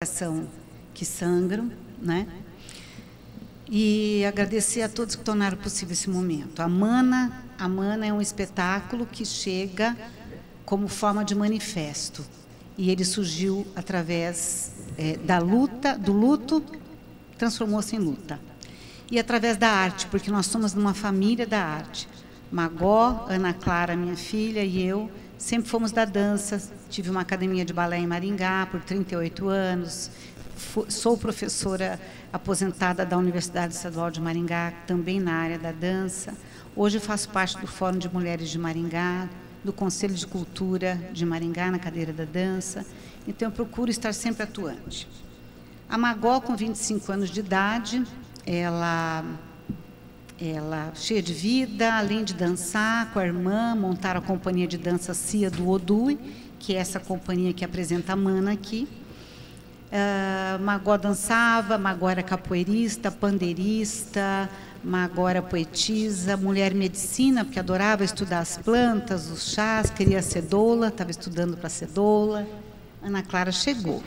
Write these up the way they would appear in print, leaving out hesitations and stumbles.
coração que sangram, né? E agradecer a todos que tornaram possível esse momento. A Mana é um espetáculo que chega como forma de manifesto. E ele surgiu através da luta, do luto, transformou-se em luta. E através da arte, porque nós somos numa família da arte. Magó, Ana Clara, minha filha, e eu sempre fomos da dança. Tive uma academia de balé em Maringá por 38 anos. Sou professora aposentada da Universidade Estadual de Maringá, também na área da dança. Hoje faço parte do Fórum de Mulheres de Maringá, do Conselho de Cultura de Maringá, na cadeira da dança. Então, eu procuro estar sempre atuante. A Magó, com 25 anos de idade, ela cheia de vida, além de dançar com a irmã, montaram a companhia de dança Cia do Odui, que é essa companhia que apresenta a Mana aqui. Magó dançava, Magó era capoeirista, pandeirista, Magó era poetisa, mulher medicina, porque adorava estudar as plantas, os chás, queria ser doula, estava estudando para ser doula. Ana Clara chegou.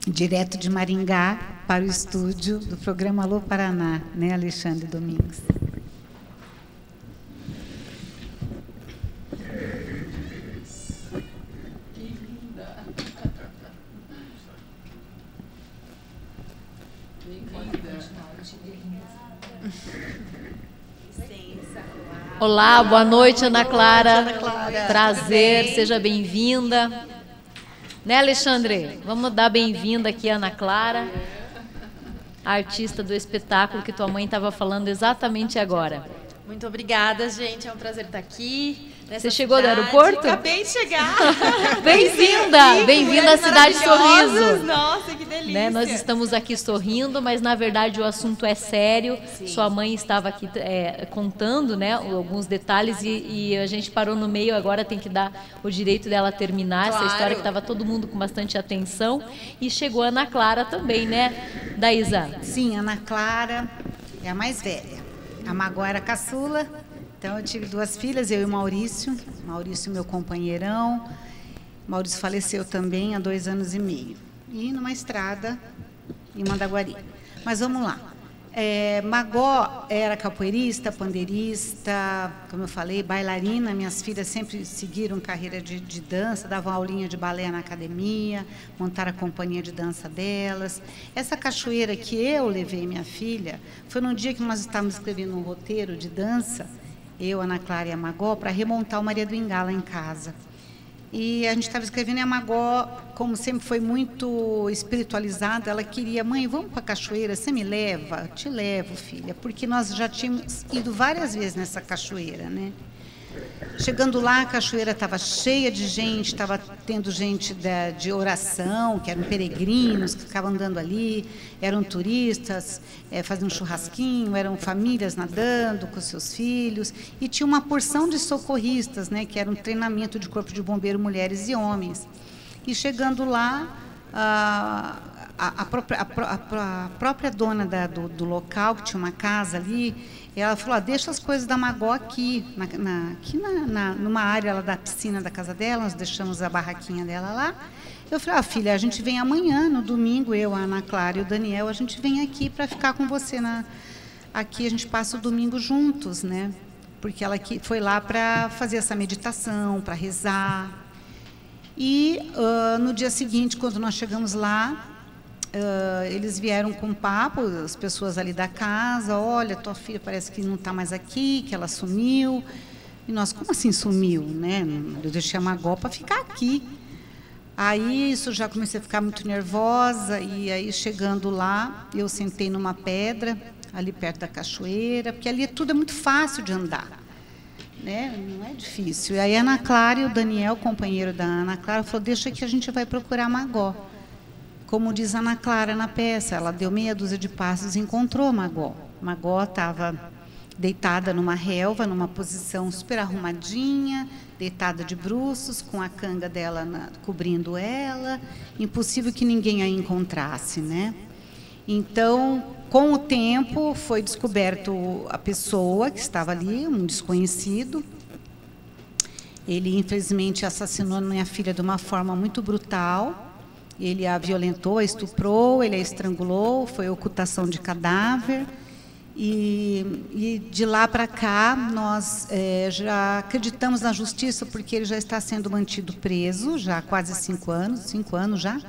Direto de Maringá para o estúdio do programa Alô Paraná, né, Alexandre Domingues? Que linda! Olá, boa noite, Ana Clara. Prazer, seja bem-vinda. Né, Alexandre? Vamos dar bem-vinda aqui a Ana Clara, a artista do espetáculo que tua mãe estava falando exatamente agora. Muito obrigada, gente. É um prazer estar aqui. Você chegou do aeroporto? Acabei de chegar. Bem-vinda! Bem-vinda à Cidade Sorriso. Nossa, que delícia. Né? Nós estamos aqui sorrindo, mas na verdade o assunto é sério. Sim. Sua mãe estava aqui contando, né, alguns detalhes e a gente parou no meio. Agora tem que dar o direito dela terminar essa história, que estava todo mundo com bastante atenção. E chegou a Ana Clara também, né, Daísa? Sim, Ana Clara é a mais velha. A Magó era caçula. Então, eu tive duas filhas, eu e o Maurício. Maurício, meu companheirão. Maurício faleceu também há 2 anos e meio. E numa estrada em Mandaguari. Mas vamos lá. Magó era capoeirista, pandeirista, como eu falei, bailarina. Minhas filhas sempre seguiram carreira de dança, davam aulinha de balé na academia, montaram a companhia de dança delas. Essa cachoeira que eu levei minha filha foi num dia que nós estávamos escrevendo um roteiro de dança, eu, Ana Clara e a Magó, para remontar o Maria do Ingá lá em casa. E a gente estava escrevendo e a Magó, como sempre foi muito espiritualizada, ela queria: mãe, vamos para a cachoeira, você me leva? Te levo, filha, porque nós já tínhamos ido várias vezes nessa cachoeira, né? Chegando lá, a cachoeira estava cheia de gente, estava tendo gente de oração, que eram peregrinos, que ficavam andando ali, eram turistas, fazendo churrasquinho, eram famílias nadando com seus filhos, e tinha uma porção de socorristas, né, que era um treinamento de corpo de bombeiro, mulheres e homens. E chegando lá, a própria dona do local, que tinha uma casa ali, ela falou: deixa as coisas da Magó aqui, numa área lá da piscina da casa dela, nós deixamos a barraquinha dela lá. Eu falei: filha, a gente vem amanhã, no domingo, eu, a Ana Clara e o Daniel, a gente vem aqui para ficar com você. Aqui a gente passa o domingo juntos, né? Porque ela foi lá para fazer essa meditação, para rezar. E no dia seguinte, quando nós chegamos lá, eles vieram com um papo, as pessoas ali da casa: olha, tua filha parece que não está mais aqui, que ela sumiu. E nós: como assim sumiu, né? Eu deixei a Magó para ficar aqui. Aí isso, já comecei a ficar muito nervosa, e aí chegando lá, eu sentei numa pedra ali perto da cachoeira, porque ali tudo é muito fácil de andar, né? Não é difícil. E aí a Ana Clara e o Daniel, companheiro da Ana Clara, falou: deixa que a gente vai procurar a Magó. Como diz a Ana Clara na peça, ela deu meia dúzia de passos e encontrou a Magó. Magó estava deitada numa relva, numa posição super arrumadinha, deitada de bruços, com a canga dela cobrindo ela. Impossível que ninguém a encontrasse, né? Então, com o tempo, foi descoberto a pessoa que estava ali, um desconhecido. Ele, infelizmente, assassinou minha filha de uma forma muito brutal. Ele a violentou, a estuprou, ele a estrangulou, foi ocultação de cadáver. E de lá para cá, nós já acreditamos na justiça, porque ele já está sendo mantido preso, já há quase 5 anos já,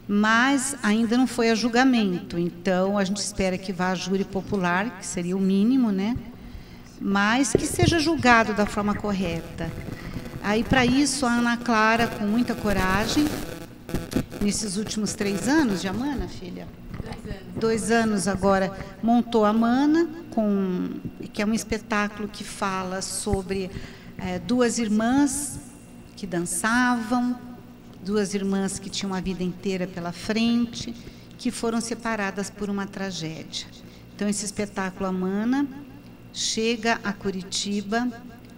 mas ainda não foi a julgamento. Então, a gente espera que vá a júri popular, que seria o mínimo, né? Mas que seja julgado da forma correta. Aí, para isso, a Ana Clara, com muita coragem, nesses últimos 3 anos de Amana, filha? 2 anos agora, montou a Amana, que é um espetáculo que fala sobre 2 irmãs que dançavam, 2 irmãs que tinham a vida inteira pela frente, que foram separadas por uma tragédia. Então, esse espetáculo Amana chega a Curitiba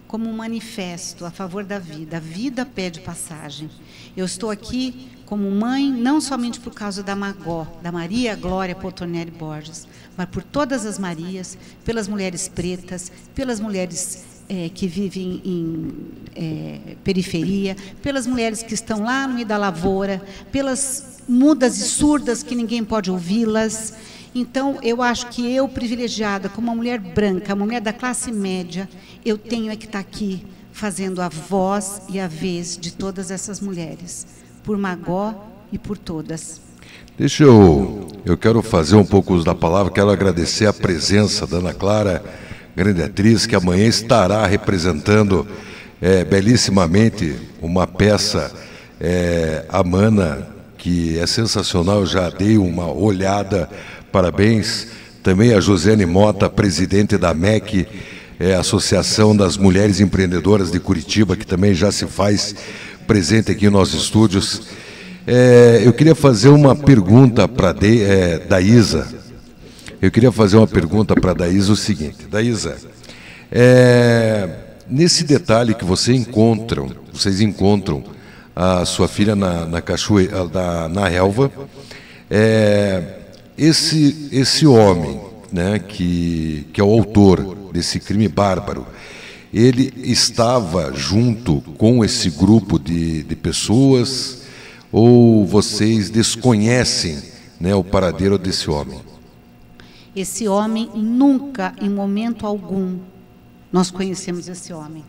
como um manifesto a favor da vida. A vida pede passagem. Eu estou aqui como mãe, não somente por causa da Magó, da Maria Glória Poltornelli Borges, mas por todas as Marias, pelas mulheres pretas, pelas mulheres que vivem em periferia, pelas mulheres que estão lá no meio da lavoura, pelas mudas e surdas que ninguém pode ouvi-las. Então, eu acho que eu, privilegiada, como uma mulher branca, uma mulher da classe média, eu tenho que estar aqui fazendo a voz e a vez de todas essas mulheres, por Magó e por todas. Eu quero fazer um pouco uso da palavra, quero agradecer a presença da Ana Clara, grande atriz, que amanhã estará representando belíssimamente uma peça, Amana, que é sensacional, eu já dei uma olhada, parabéns. Também a Josiane Mota, presidente da MEC, Associação das Mulheres Empreendedoras de Curitiba, que também já se faz presente aqui em nossos estúdios. Eu queria fazer uma pergunta para Daísa. Eu queria fazer uma pergunta para a Daísa, o seguinte. Daísa, nesse detalhe que vocês encontram a sua filha na cachoeira, na relva, esse homem, né, que é o autor desse crime bárbaro, ele estava junto com esse grupo de pessoas, ou vocês desconhecem, né, o paradeiro desse homem? Esse homem, nunca, em momento algum, nós conhecemos esse homem.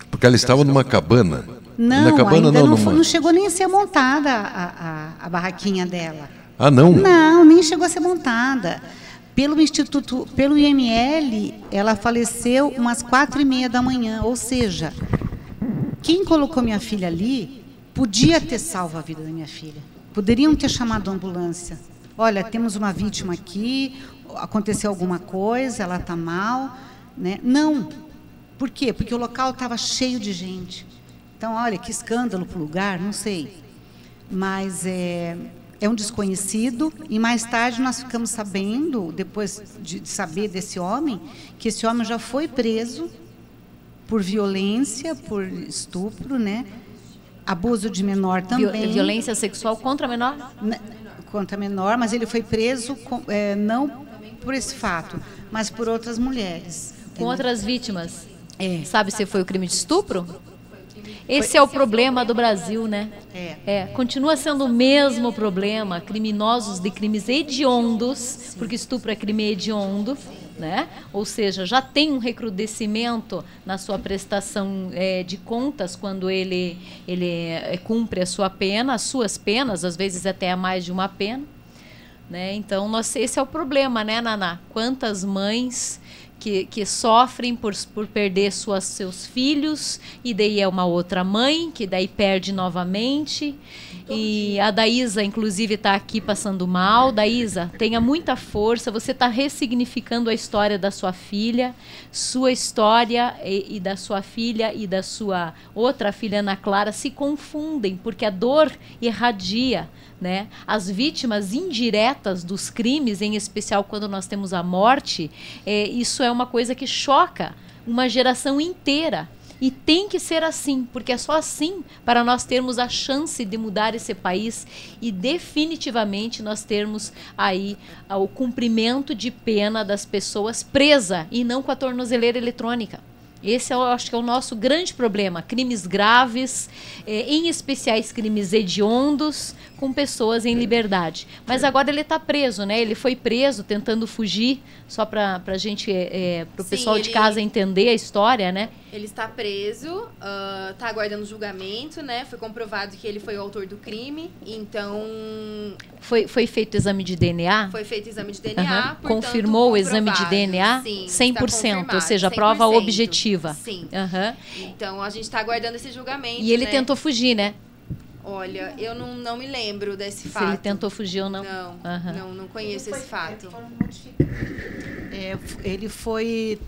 Porque ela estava numa cabana? Não, na cabana, ainda não, não chegou nem a ser montada a barraquinha dela. Ah, não? Não, nem chegou a ser montada. Pelo IML, ela faleceu umas 4h30 da manhã, ou seja, quem colocou minha filha ali podia ter salvo a vida da minha filha. Poderiam ter chamado a ambulância. Olha, temos uma vítima aqui, aconteceu alguma coisa, ela está mal, né? Não. Por quê? Porque o local estava cheio de gente. Então, olha, que escândalo para o lugar, não sei. Mas é um desconhecido, e mais tarde nós ficamos sabendo, depois de saber desse homem, que esse homem já foi preso por violência, por estupro, né? Abuso de menor também. Violência sexual contra menor? Contra menor, mas ele foi preso não por esse fato, mas por outras mulheres. Com outras vítimas? Sabe se foi o crime de estupro? Esse é o problema do Brasil, né? Continua sendo o mesmo problema, criminosos de crimes hediondos, sim, porque estupro é crime hediondo, né? Ou seja, já tem um recrudescimento na sua prestação de contas quando ele cumpre a sua pena, as suas penas, às vezes até a mais de uma pena, né? Então, esse é o problema, né, Naná? Quantas mães que sofrem por perder seus filhos, e daí é uma outra mãe, que daí perde novamente. E a Daísa, inclusive, está aqui passando mal. Daísa, tenha muita força, você está ressignificando a história da sua filha, sua história e da sua filha e da sua outra filha, Ana Clara, se confundem, porque a dor irradia, né? As vítimas indiretas dos crimes, em especial quando nós temos a morte, isso é uma coisa que choca uma geração inteira. E tem que ser assim, porque é só assim para nós termos a chance de mudar esse país e definitivamente nós termos aí o cumprimento de pena das pessoas presa e não com a tornozeleira eletrônica. Esse eu acho que é o nosso grande problema. Crimes graves, em especiais crimes hediondos, com pessoas em liberdade. Mas agora ele está preso, né? Ele foi preso tentando fugir, só para a gente, para o pessoal de casa entender a história, né? Ele está preso, está aguardando julgamento, né? Foi comprovado que ele foi o autor do crime, então... Foi feito exame de DNA? Foi feito exame de DNA, portanto, confirmou o exame de DNA? Sim, 100%, ou seja, a prova objetiva. Sim. Uhum. Então, a gente está aguardando esse julgamento, E ele né? tentou fugir, né? Olha, eu não me lembro desse fato. Se ele tentou fugir ou não. Não conheço esse fato. Ele foi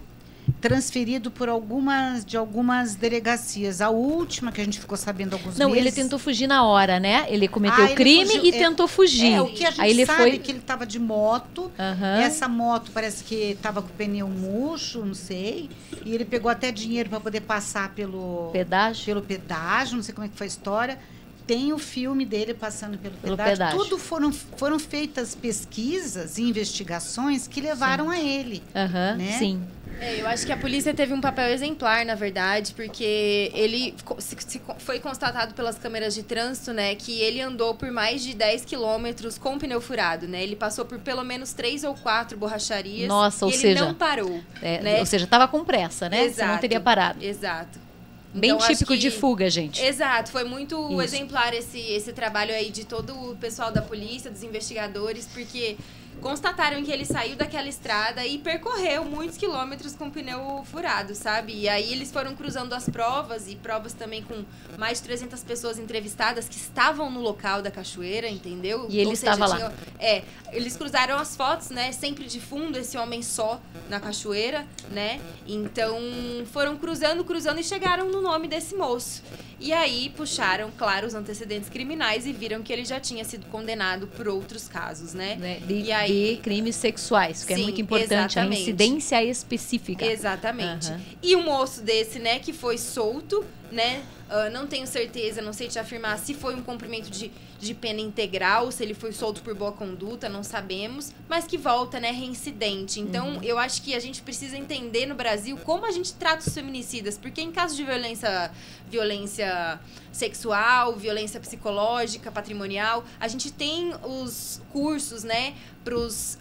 transferido por algumas delegacias. A última, que a gente ficou sabendo alguns meses... Não, ele tentou fugir na hora, né? Ele cometeu o crime fugiu, e tentou fugir. O que a gente Aí ele sabe é que ele estava de moto. Uhum. Essa moto parece que estava com o pneu murcho, não sei. E ele pegou até dinheiro para poder passar pelo pedágio, não sei como é que foi a história. Tem o filme dele passando pelo pedágio. Tudo foram feitas pesquisas e investigações que levaram a ele. Né? Sim. Eu acho que a polícia teve um papel exemplar, na verdade, porque ele foi constatado pelas câmeras de trânsito, né, que ele andou por mais de 10 quilômetros com o pneu furado, né? Ele passou por pelo menos 3 ou 4 borracharias. Nossa, e ele não parou. Né? Ou seja, estava com pressa, né? Exato, você não teria parado. Exato. Bem então, típico de fuga, gente. Exato, foi muito exemplar esse trabalho aí de todo o pessoal da polícia, dos investigadores, porque constataram que ele saiu daquela estrada e percorreu muitos quilômetros com o pneu furado, sabe? E aí eles foram cruzando as provas, e provas também com mais de 300 pessoas entrevistadas que estavam no local da cachoeira, entendeu? E ele estava lá. Eles cruzaram as fotos, né? Sempre de fundo, esse homem só na cachoeira, né? Então, foram cruzando e chegaram no nome desse moço. E aí, puxaram, claro, os antecedentes criminais e viram que ele já tinha sido condenado por outros casos, né? De crimes sexuais, que é muito importante, a incidência específica. Exatamente. E um moço desse, né, que foi solto, né? Não tenho certeza, não sei te afirmar se foi um cumprimento de pena integral, se ele foi solto por boa conduta, não sabemos, mas que volta, né, reincidente. Então, eu acho que a gente precisa entender no Brasil como a gente trata os feminicidas, porque em caso de violência sexual, violência psicológica, patrimonial, a gente tem os cursos, né, pros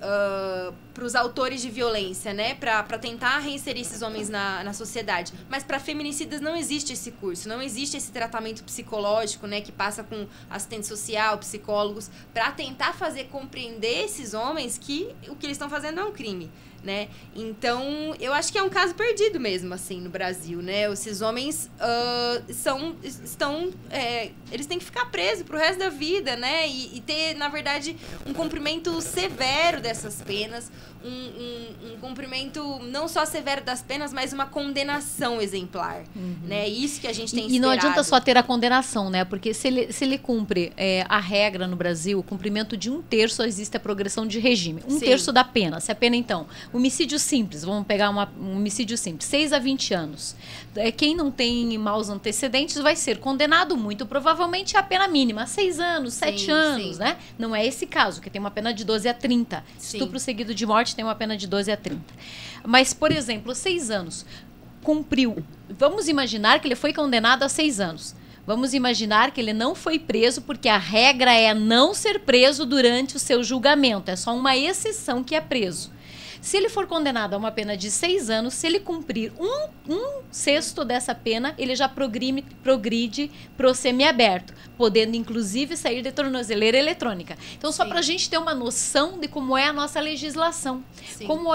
autores de violência, né, para tentar reinserir esses homens na sociedade. Mas para feminicidas não existe esse curso, não existe esse tratamento psicológico, né, que passa com assistente social, psicólogos, para tentar fazer compreender esses homens que o que eles estão fazendo é um crime, né? Então, eu acho que é um caso perdido mesmo, assim, no Brasil, né? Esses homens eles têm que ficar presos pro resto da vida, né? E ter, na verdade, um cumprimento severo dessas penas, um cumprimento não só severo das penas, mas uma condenação exemplar, né? Isso que a gente tem esperado. E não adianta só ter a condenação, né? Porque se ele cumpre a regra no Brasil, o cumprimento de 1/3 existe a progressão de regime. 1/3 da pena. Se a pena, então, homicídio simples, vamos pegar um homicídio simples, 6 a 20 anos. Quem não tem maus antecedentes vai ser condenado muito provavelmente a pena mínima, 6 anos, 7 anos, né? Não é esse caso, que tem uma pena de 12 a 30. Estupro seguido de morte tem uma pena de 12 a 30. Mas, por exemplo, 6 anos, cumpriu. Vamos imaginar que ele foi condenado a 6 anos. Vamos imaginar que ele não foi preso, porque a regra é não ser preso durante o seu julgamento. É só uma exceção que é preso. Se ele for condenado a uma pena de 6 anos, se ele cumprir um sexto dessa pena, ele já progride para o semiaberto, podendo inclusive sair de tornozeleira eletrônica. Então, só para a gente ter uma noção de como é a nossa legislação. Como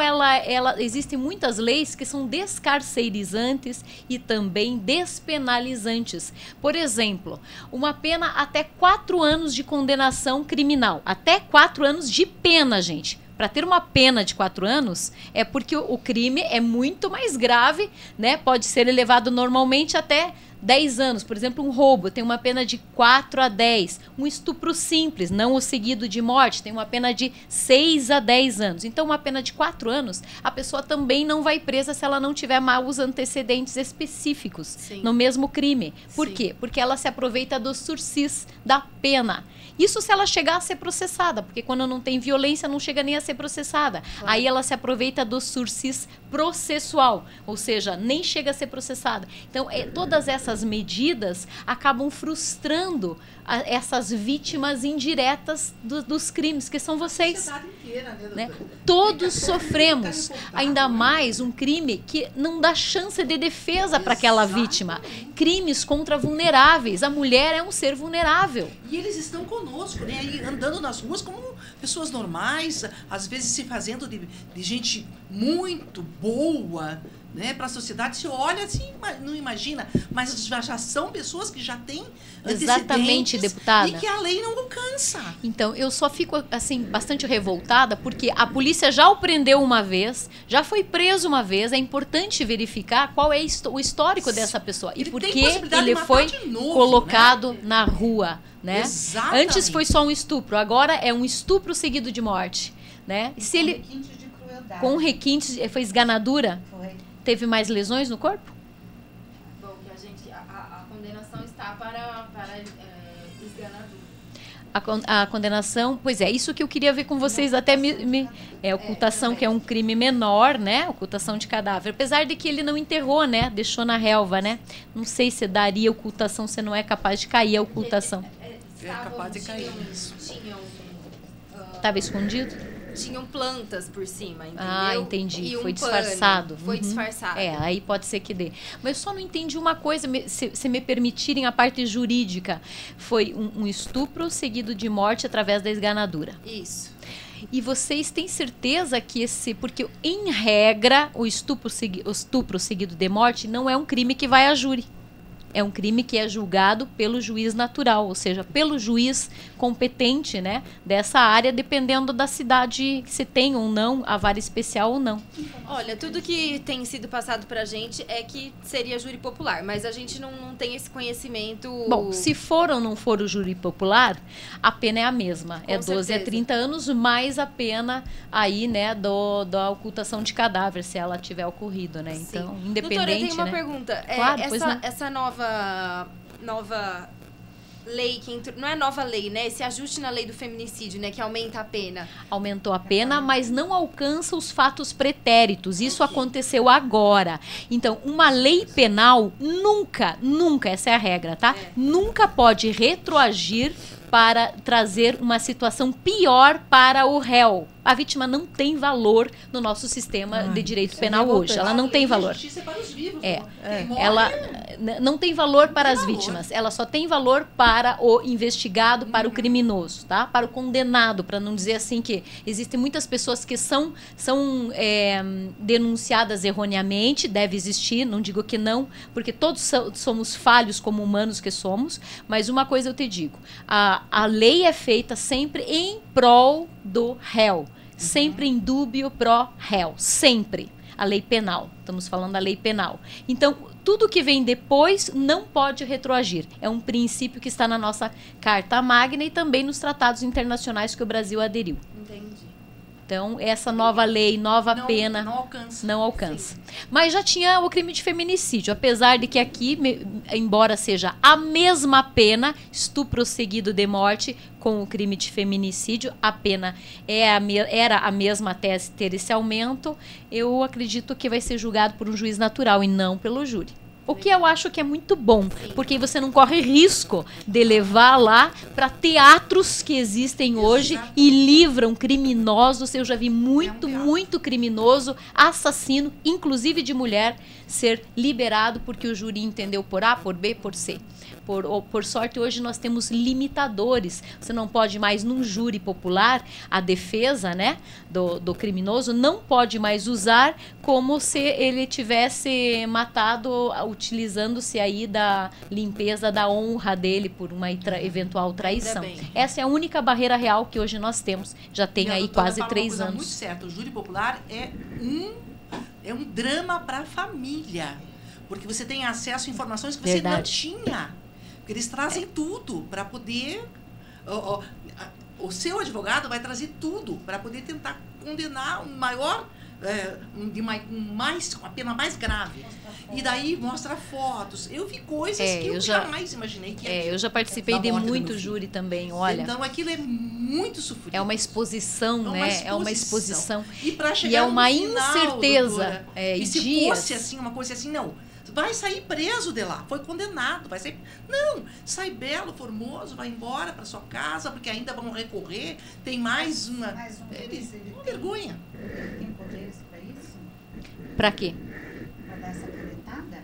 existem muitas leis que são descarcerizantes e também despenalizantes. Por exemplo, uma pena até 4 anos de condenação criminal. Até 4 anos de pena, gente. Para ter uma pena de 4 anos, é porque o crime é muito mais grave, né? Pode ser elevado normalmente até 10 anos. Por exemplo, um roubo tem uma pena de 4 a 10. Um estupro simples, não o seguido de morte, tem uma pena de 6 a 10 anos. Então, uma pena de 4 anos, a pessoa também não vai presa se ela não tiver maus antecedentes específicos no mesmo crime. Por quê? Porque ela se aproveita do sursis, da pena. Isso se ela chegar a ser processada, porque quando não tem violência, não chega nem a ser processada. Claro. Aí ela se aproveita do sursis processual, ou seja, nem chega a ser processada. Então, todas essas medidas acabam frustrando essas vítimas indiretas dos crimes, que são vocês. A sociedade inteira, né? Todos sofremos, ainda mais um crime que não dá chance de defesa para aquela vítima. Crimes contra vulneráveis. A mulher é um ser vulnerável. E eles estão conosco, né? Aí, andando nas ruas como pessoas normais, às vezes se fazendo de gente muito boa, né, para a sociedade. Se olha assim, não imagina, mas já são pessoas que já têm exatamente, deputada, e que a lei não alcança. Então, eu só fico assim bastante revoltada porque a polícia já o prendeu uma vez, já foi preso uma vez. É importante verificar qual é o histórico dessa pessoa e por que ele foi colocado, né, na rua, né? Antes foi só um estupro, agora é um estupro seguido de morte, né? E se ele com requintes, foi esganadura? Foi. Teve mais lesões no corpo? Bom, que a condenação está para esganadura. A condenação, pois é, isso que eu queria ver com vocês, até ocultação, que é um crime menor, né? Ocultação de cadáver. Apesar de que ele não enterrou, né? Deixou na relva, né? Não sei se daria ocultação, se não é capaz de cair a ocultação. É capaz de cair. Estava escondido? Tinham plantas por cima, entendeu? Ah, entendi. E foi disfarçado. Foi disfarçado. Aí pode ser que dê. Mas eu só não entendi uma coisa, se me permitirem a parte jurídica. Foi um estupro seguido de morte através da esganadura. Isso. E vocês têm certeza que porque em regra o estupro seguido de morte não é um crime que vai a júri. É um crime que é julgado pelo juiz natural, ou seja, pelo juiz competente, né, dessa área, dependendo da cidade que se tem ou não, a vara especial ou não. Olha, tudo que tem sido passado pra gente é que seria júri popular, mas a gente não tem esse conhecimento... Bom, se for ou não for o júri popular, a pena é a mesma. Com é 12 certeza. a 30 anos, mais a pena aí, né, da ocultação de cadáver, se ela tiver ocorrido, né? Sim. Então, independente, doutora, eu tenho uma né? pergunta. Claro, Essa nova lei que entrou, não é nova lei, né? Esse ajuste na lei do feminicídio, né? Que aumenta a pena. Aumentou a pena, mas não alcança os fatos pretéritos. Isso aconteceu agora. Então, uma lei penal nunca, essa é a regra, tá? Nunca pode retroagir para trazer uma situação pior para o réu. A vítima não tem valor no nosso sistema de direito penal hoje. Ela não tem valor. Justiça é para os vivos, Ela não tem valor para as vítimas. Ela só tem valor para o investigado, para o criminoso, tá? Para o condenado, para não dizer assim que existem muitas pessoas que são denunciadas erroneamente. Deve existir, não digo que não, porque todos somos falhos como humanos que somos. Mas uma coisa eu te digo, a lei é feita sempre em prol do réu. Sempre em dúbio pro réu, sempre. A lei penal, estamos falando da lei penal. Então, tudo que vem depois não pode retroagir. É um princípio que está na nossa Carta Magna e também nos tratados internacionais que o Brasil aderiu. Entendi. Então, essa nova lei, pena, não alcança. Mas já tinha o crime de feminicídio, apesar de que aqui, embora seja a mesma pena, estupro seguido de morte, com o crime de feminicídio, a pena era a mesma até ter esse aumento, eu acredito que vai ser julgado por um juiz natural e não pelo júri. O que eu acho que é muito bom, porque você não corre risco de levar lá para teatros que existem hoje e livram criminosos. Eu já vi muito criminoso, assassino, inclusive de mulher, ser liberado porque o júri entendeu por A, por B, por C. Por sorte, hoje nós temos limitadores. Você não pode mais, num júri popular, a defesa, né, do criminoso não pode mais usar como se ele tivesse matado, utilizando-se aí da limpeza da honra dele por uma eventual traição. Essa é a única barreira real que hoje nós temos. Já tem aí quase 3 anos. Muito certo. O júri popular é um drama para a família. Porque você tem acesso a informações que você Verdade. não tinha. Porque eles trazem tudo para poder... O seu advogado vai trazer tudo para poder tentar condenar um maior... uma pena mais grave. E daí mostra fotos. Eu vi coisas que eu jamais imaginei que ia. Eu já participei de muito júri também, olha. Então aquilo é muito sofrido. É uma exposição, né? É uma exposição. E para chegar e é uma no final, incerteza. Doutora, E se dias. fosse assim, uma coisa assim, não, vai sair preso de lá, foi condenado, vai sair... Não, sai belo, formoso, vai embora para sua casa, porque ainda vão recorrer, tem mais uma... Uma vergonha. Tem poderes para isso? Para quê? Para dar essa canetada?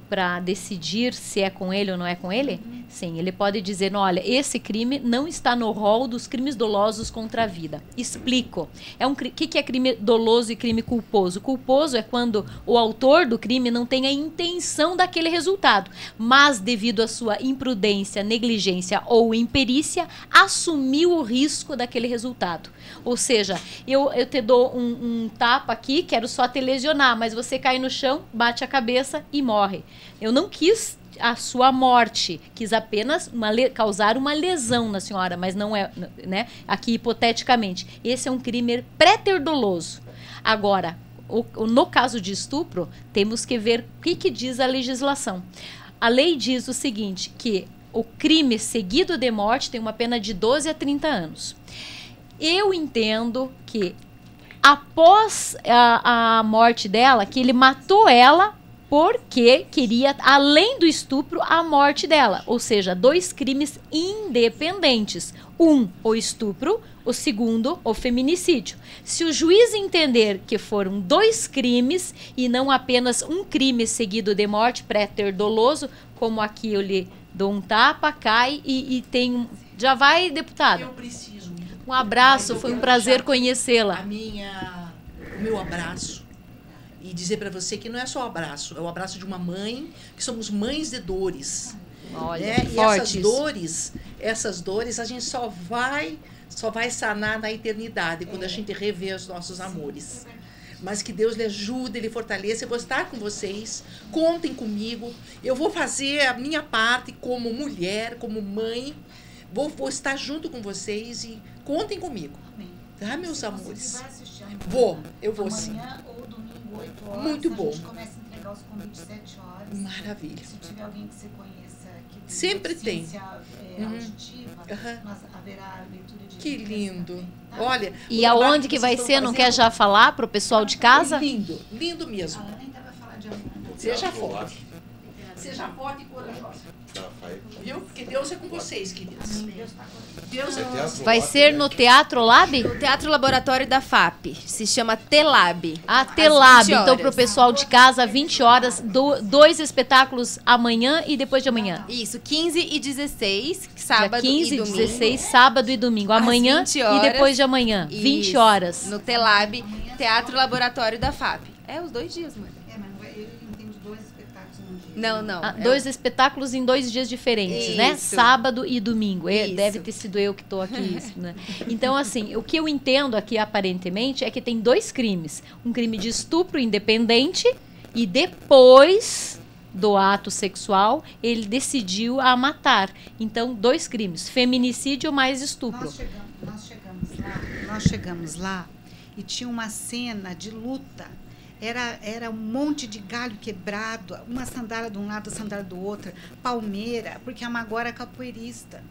Para decidir se é com ele ou não é com ele? Sim, ele pode dizer, olha, esse crime não está no rol dos crimes dolosos contra a vida. Explico. O que é crime doloso e crime culposo? Culposo é quando o autor do crime não tem a intenção daquele resultado, mas devido à sua imprudência, negligência ou imperícia, assumiu o risco daquele resultado. Ou seja, eu te dou um tapa aqui, quero só te lesionar, mas você cai no chão, bate a cabeça e morre. Eu não quis a sua morte, quis apenas causar uma lesão na senhora, mas não é, né? Aqui hipoteticamente, esse é um crime préter-doloso. Agora, no caso de estupro, temos que ver o que diz a legislação. A lei diz o seguinte, que o crime seguido de morte tem uma pena de 12 a 30 anos. Eu entendo que após a morte dela, que ele matou ela porque queria, além do estupro, a morte dela. Ou seja, 2 crimes independentes. O estupro, o segundo, o feminicídio. Se o juiz entender que foram 2 crimes e não apenas um crime seguido de morte, préter-doloso, como aqui eu lhe dou um tapa, cai e tem... Já vai, deputada? Eu preciso. Um abraço, foi um prazer conhecê-la. O meu abraço. E dizer para você que não é só o abraço, é o abraço de uma mãe, que somos mães de dores. Olha, né? forte E essas dores a gente só vai sanar na eternidade, quando a gente rever os nossos amores. Mas que Deus lhe ajude, lhe fortaleça. Eu vou estar com vocês, contem comigo. Eu vou fazer a minha parte como mulher, como mãe. Vou estar junto com vocês e contem comigo. Tá, meus amores? Eu vou sim. Amanhã ou domingo, 8 horas. Muito bom. A gente começa a entregar os convites 7 horas. Maravilha. Se tiver alguém que você conheça que tem Sempre tem. auditiva, mas haverá leitura de Que lindo. também, tá? Olha. E aonde que vai ser? Não quer já falar para o pessoal de casa? Lindo, lindo mesmo. A Ana ainda vai falar de amor. Seja forte. Seja forte e corajosa. Viu? Porque Deus é com vocês, queridos. Deus é com vocês. Vai ser no Teatro Lab? O Teatro Laboratório da FAP. Se chama Telab. A Telab. Às 20 Então, para o horas. pessoal de casa, 20 horas, 2 espetáculos amanhã e depois de amanhã. Isso, 15 e 16, Dia sábado 15 e e domingo. 16, sábado e domingo. Amanhã 20 e horas. depois de amanhã. 20 Isso, horas. No Telab, Teatro Laboratório da FAP. É, os 2 dias, mãe. Mas ele entende 2 espetáculos num dia. Não. 2 espetáculos em 2 dias diferentes, né? Isso. Sábado e domingo. Isso. Deve ter sido eu que estou aqui. Né? Então, assim, o que eu entendo aqui, aparentemente, é que tem 2 crimes. Um crime de estupro independente e depois do ato sexual, ele decidiu a matar. Então, 2 crimes. Feminicídio mais estupro. Nós chegamos lá e tinha uma cena de luta. Era um monte de galho quebrado, uma sandália de um lado, a sandália do outro, palmeira, porque a Mago era capoeirista.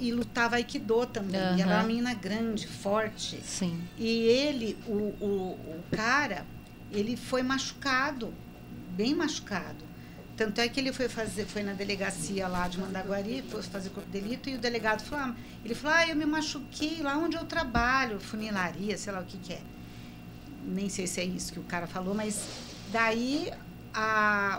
E lutava Aikido também. E ela era uma menina grande, forte. Sim. E ele, o cara, ele foi machucado, bem machucado. Tanto é que ele foi na delegacia lá de Mandaguari, foi fazer corpo de delito, e o delegado falou, eu me machuquei lá onde eu trabalho, funilaria, sei lá o que é. Nem sei se é isso que o cara falou, mas daí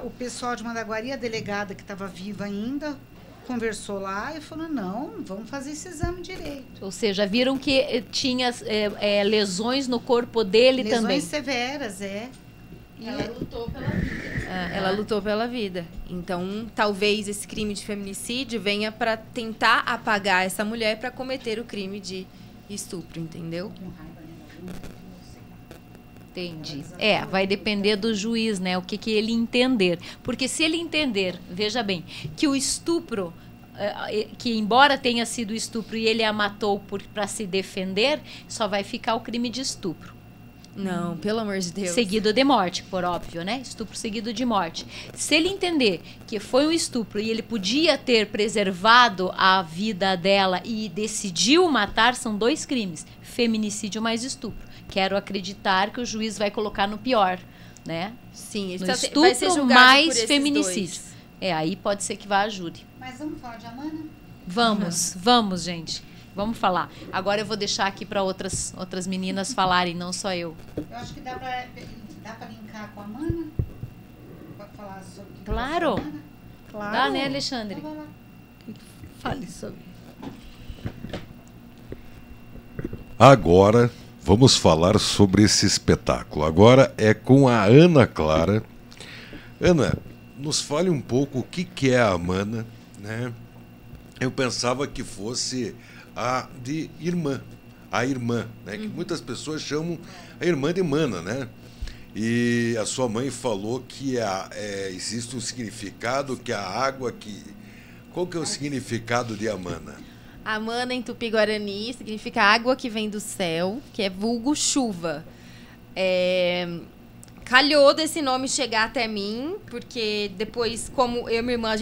o pessoal de Mandaguari, a delegada que estava viva ainda, conversou lá e falou, não, vamos fazer esse exame direito. Ou seja, viram que tinha lesões no corpo dele Lesões também. severas, E Ela lutou pela vida. Ela lutou pela vida. Então, talvez esse crime de feminicídio venha para tentar apagar essa mulher para cometer o crime de estupro, entendeu? Entendi. Vai depender do juiz, né? O que ele entender. Porque se ele entender, veja bem, que o estupro, que embora tenha sido estupro e ele a matou para se defender, só vai ficar o crime de estupro. Não, pelo amor de Deus. Seguido de morte, por óbvio, né? Estupro seguido de morte. Se ele entender que foi um estupro e ele podia ter preservado a vida dela e decidiu matar, são 2 crimes. Feminicídio mais estupro. Quero acreditar que o juiz vai colocar no pior, né? Sim, no vai estupro ser julgado por mais esses feminicídio. 2. Aí pode ser que vá a júri. Mas vamos falar de Amana? Vamos, gente. Vamos falar. Agora eu vou deixar aqui para outras meninas falarem, não só eu. Eu acho que dá para linkar com a Amana? Para falar sobre... Claro. Claro. Dá, né, Alexandre? Então vai lá. Fale sobre. Agora vamos falar sobre esse espetáculo. Agora é com a Ana Clara. Ana, nos fale um pouco o que é a Amana, né? Eu pensava que fosse a de irmã, né? Que muitas pessoas chamam a irmã de Mana, né? E a sua mãe falou que existe um significado, que a água que... Qual que é o significado de Amana? Amana, em Tupi-Guarani, significa água que vem do céu, que é vulgo chuva. Calhou desse nome chegar até mim, porque depois, como eu e minha irmã,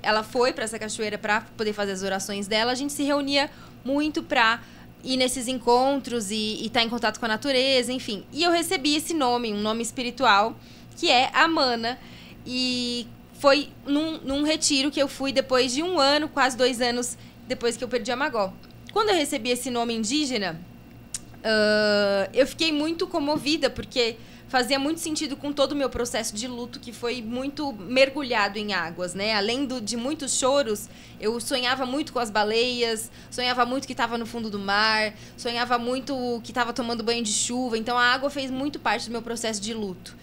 ela foi para essa cachoeira para poder fazer as orações dela, a gente se reunia muito para ir nesses encontros e estar em contato com a natureza, enfim. E eu recebi esse nome, um nome espiritual, que é Amana. E foi num retiro que eu fui depois de 1 ano, quase 2 anos, depois que eu perdi a Magó. Quando eu recebi esse nome indígena, eu fiquei muito comovida, porque fazia muito sentido com todo o meu processo de luto, que foi muito mergulhado em águas, né? Além de muitos choros, eu sonhava muito com as baleias, sonhava muito que estava no fundo do mar, sonhava muito que estava tomando banho de chuva. Então, a água fez muito parte do meu processo de luto.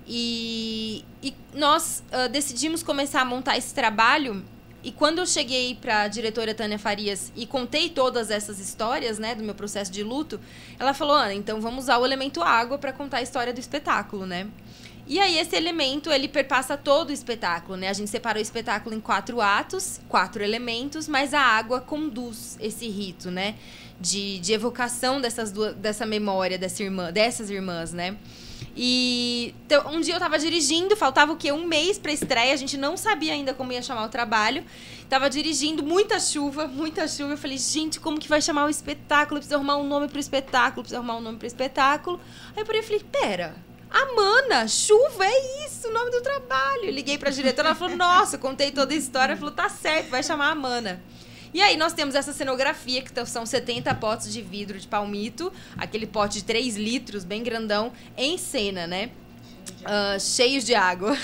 E nós decidimos começar a montar esse trabalho. E quando eu cheguei para a diretora Tânia Farias e contei todas essas histórias, né, do meu processo de luto, ela falou: Ana, então vamos usar o elemento água para contar a história do espetáculo, né? E aí esse elemento, ele perpassa todo o espetáculo, né? A gente separou o espetáculo em 4 atos, 4 elementos, mas a água conduz esse rito, né? De evocação dessa memória dessas irmãs, né? E então, um dia eu tava dirigindo, faltava o quê? 1 mês pra estreia, a gente não sabia ainda como ia chamar o trabalho. Tava dirigindo, muita chuva. Eu falei, gente, como que vai chamar o espetáculo? Eu preciso arrumar um nome pro espetáculo, Aí eu falei, pera, Amana, chuva, é isso, o nome do trabalho. Eu liguei pra diretora, ela falou, nossa, eu contei toda a história, ela falou, tá certo, vai chamar Amana. E aí nós temos essa cenografia, que são 70 potes de vidro de palmito, aquele pote de 3 litros, bem grandão, em cena, né? Cheios de água.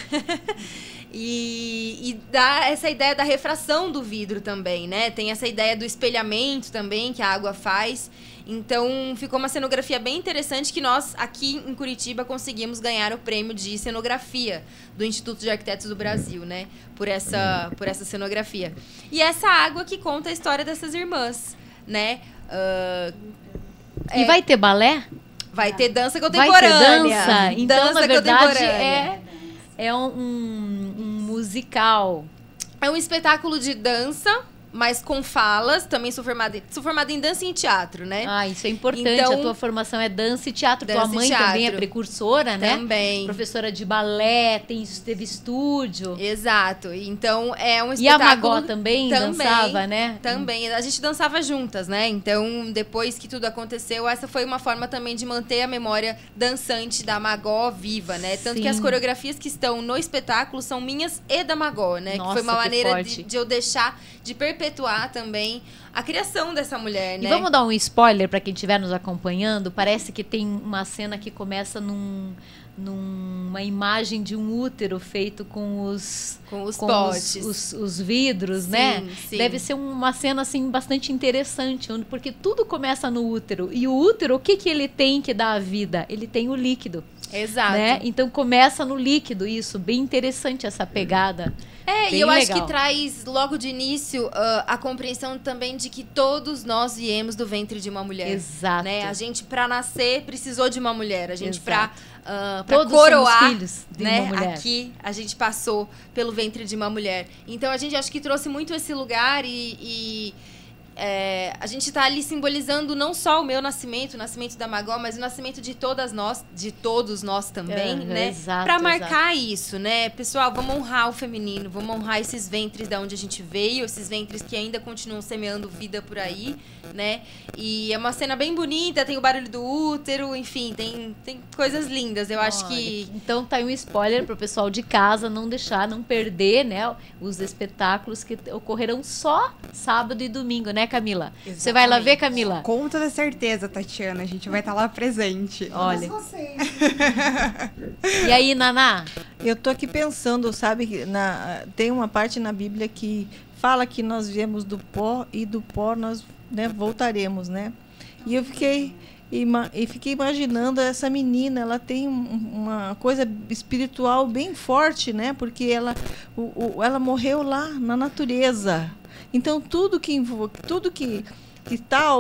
E dá essa ideia da refração do vidro também, né? Tem essa ideia do espelhamento também, que a água faz. Então, ficou uma cenografia bem interessante que nós, aqui em Curitiba, conseguimos ganhar o prêmio de cenografia do Instituto de Arquitetos do Brasil, né? Por essa cenografia. E essa água que conta a história dessas irmãs, né? E vai ter balé? Vai ter dança contemporânea. Vai ter dança? Então, dança na verdade, contemporânea. é um musical. É um espetáculo de dança, mas com falas. Também sou formada em dança e em teatro, né? Ah, isso é importante. Então, a tua formação é dança e teatro. Dança tua mãe e teatro. também é precursora, né? Também. Professora de balé, teve estúdio. Exato. Então, é um espetáculo... E a Magó também dançava, né? Também. A gente dançava juntas, né? Então, depois que tudo aconteceu, essa foi uma forma também de manter a memória dançante da Magó viva, né? Tanto Sim. que as coreografias que estão no espetáculo são minhas e da Magó, né? Nossa, que foi uma que maneira forte. de eu deixar, de perpetuar também a criação dessa mulher, né? E vamos dar um spoiler para quem estiver nos acompanhando. Parece que tem uma cena que começa numa imagem de um útero feito com os potes. Os vidros, Sim, né? sim. Deve ser uma cena assim bastante interessante, porque tudo começa no útero. E o útero, o que ele tem que dá a vida? Ele tem o líquido. Exato. Né? Então começa no líquido isso, bem interessante essa pegada. E Bem eu acho legal. que traz logo de início a compreensão também de que todos nós viemos do ventre de uma mulher. Exato. Né? A gente, para nascer, precisou de uma mulher. A gente, para Todos coroar, somos filhos de né? uma mulher. Aqui, a gente passou pelo ventre de uma mulher. Então, a gente acho que trouxe muito esse lugar a gente está ali simbolizando não só o meu nascimento, o nascimento da Magó, mas o nascimento de todos nós também, né? Exato, Para marcar isso, né? Pessoal, vamos honrar o feminino, vamos honrar esses ventres da onde a gente veio, esses ventres que ainda continuam semeando vida por aí, né? E é uma cena bem bonita, tem o barulho do útero, enfim, tem coisas lindas. Eu acho que... Então tá aí um spoiler pro pessoal de casa não perder, né, os espetáculos que ocorrerão só sábado e domingo, né, Camila? Exatamente. Você vai lá ver, Camila? Com toda certeza, Tatiana. A gente vai estar lá presente. Olha. E aí, Naná? Eu tô aqui pensando, sabe, tem uma parte na Bíblia que fala que nós viemos do pó e do pó nós, né, voltaremos, né? E eu fiquei imaginando essa menina, ela tem uma coisa espiritual bem forte, né? Porque ela morreu lá na natureza. Então tudo que está,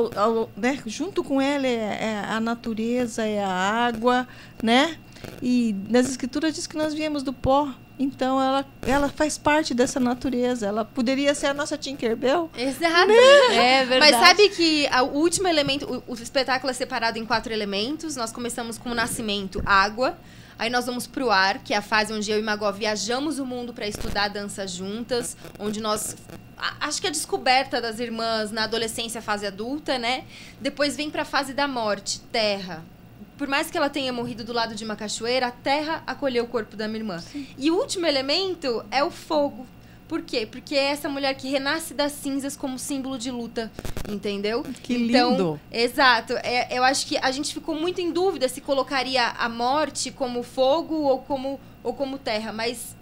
né, junto com ela é a natureza, é a água, né? E nas escrituras diz que nós viemos do pó. Então ela faz parte dessa natureza. Ela poderia ser a nossa Tinkerbell. Exato. É verdade. Mas sabe que o último elemento, o espetáculo é separado em 4 elementos. Nós começamos com o nascimento, água. Aí nós vamos pro ar, que é a fase onde eu e Magó viajamos o mundo para estudar dança juntas, onde nós... Acho que a descoberta das irmãs na adolescência, fase adulta, né? Depois vem para a fase da morte, terra. Por mais que ela tenha morrido do lado de uma cachoeira, a terra acolheu o corpo da minha irmã. Sim. E o último elemento é o fogo. Por quê? Porque é essa mulher que renasce das cinzas como símbolo de luta, entendeu? Que então, lindo! Exato. Eu acho que a gente ficou muito em dúvida se colocaria a morte como fogo ou como terra, mas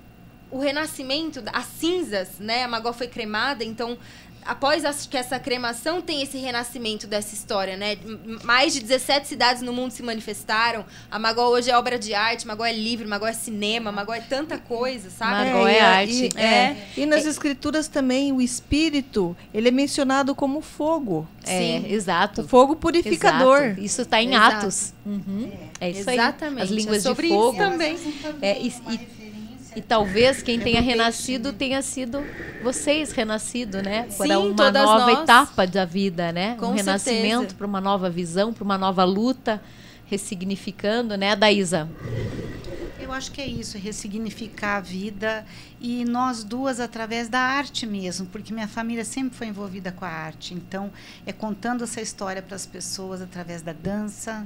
o renascimento, as cinzas, né? A Magó foi cremada, então... Após que essa cremação tem esse renascimento dessa história, né? Mais de 17 cidades no mundo se manifestaram. A Magó hoje é obra de arte, Magó é livro, Magó é cinema, Magó é tanta coisa, sabe? Magó é arte. E nas escrituras também o espírito, ele é mencionado como fogo. Sim, exato. O fogo purificador. Exato. Isso está em Exato. Atos. Uhum. É isso Exatamente. aí. As línguas é sobre de fogo. Isso também. E talvez quem tenha renascido tenha sido vocês renascido, né? Para Sim, uma todas nova nós. etapa da vida, né? Com um renascimento, certeza. para uma nova visão, para uma nova luta, ressignificando, né, Daísa? Eu acho que é isso, ressignificar a vida, e nós duas através da arte mesmo, porque minha família sempre foi envolvida com a arte. Então, é contando essa história para as pessoas através da dança,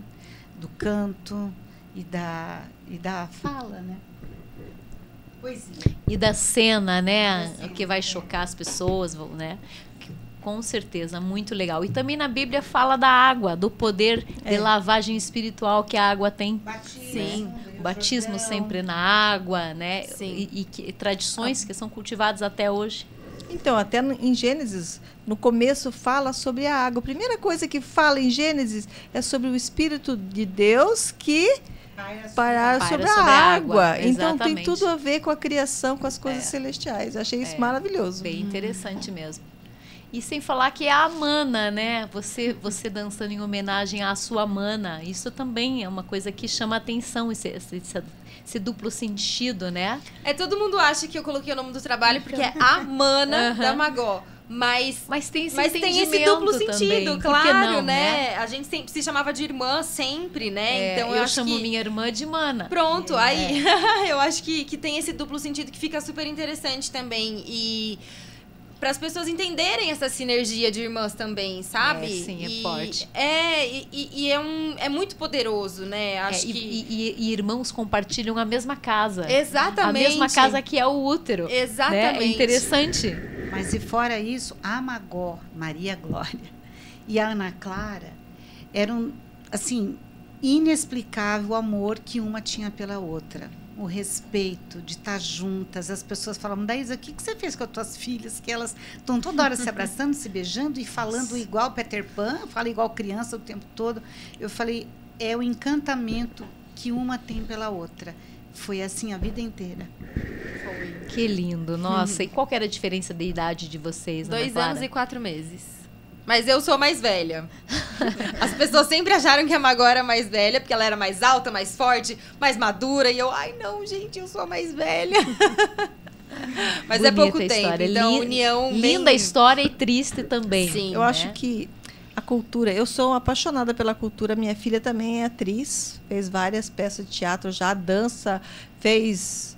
do canto e da fala, né? Poesia. E da cena, né? O que vai chocar as pessoas, né? Com certeza, muito legal. E também na Bíblia fala da água, do poder de lavagem espiritual que a água tem. Batismo. Sim, o batismo sempre na água, né? Sim. E tradições que são cultivadas até hoje. Então, até em Gênesis, no começo fala sobre a água. A primeira coisa que fala em Gênesis é sobre o Espírito de Deus que parar sobre a água. Então tem Exatamente. tudo a ver com a criação, com as coisas celestiais. Eu achei isso maravilhoso. Bem interessante mesmo. E sem falar que é a mana, né? Você dançando em homenagem à sua mana. Isso também é uma coisa que chama atenção, esse duplo sentido, né? Todo mundo acha que eu coloquei o nome do trabalho porque é a mana da Magó. Mas tem esse duplo sentido, também. claro, não, né? A gente sempre se chamava de irmã, sempre, né? Então eu acho chamo que... minha irmã de mana. Pronto, aí eu acho que tem esse duplo sentido que fica super interessante também. E para as pessoas entenderem essa sinergia de irmãs também, sabe? Sim, é forte. É muito poderoso, né? Acho que... E irmãos compartilham a mesma casa. Exatamente. A mesma casa que é o útero. Exatamente. Né? É interessante. Mas e fora isso, a Magó, Maria Glória, e a Ana Clara eram, assim, inexplicável o amor que uma tinha pela outra. O respeito de estar juntas. As pessoas falavam, Daísa, o que você fez com as tuas filhas? Que elas estão toda hora se abraçando, se beijando e falando igual Peter Pan, fala igual criança o tempo todo. Eu falei, é o encantamento que uma tem pela outra. Foi assim a vida inteira. Que lindo. Nossa, e qual que era a diferença de idade de vocês, Ana 2 Clara? anos e 4 meses. Mas eu sou mais velha. As pessoas sempre acharam que a Magó era mais velha, porque ela era mais alta, mais forte, mais madura. E eu, ai não, gente, eu sou a mais velha. Mas Bonita é pouco a tempo, história. então união Linda bem... história e triste também. Sim. Eu acho que a cultura, eu sou apaixonada pela cultura, minha filha também é atriz, fez várias peças de teatro já, dança, fez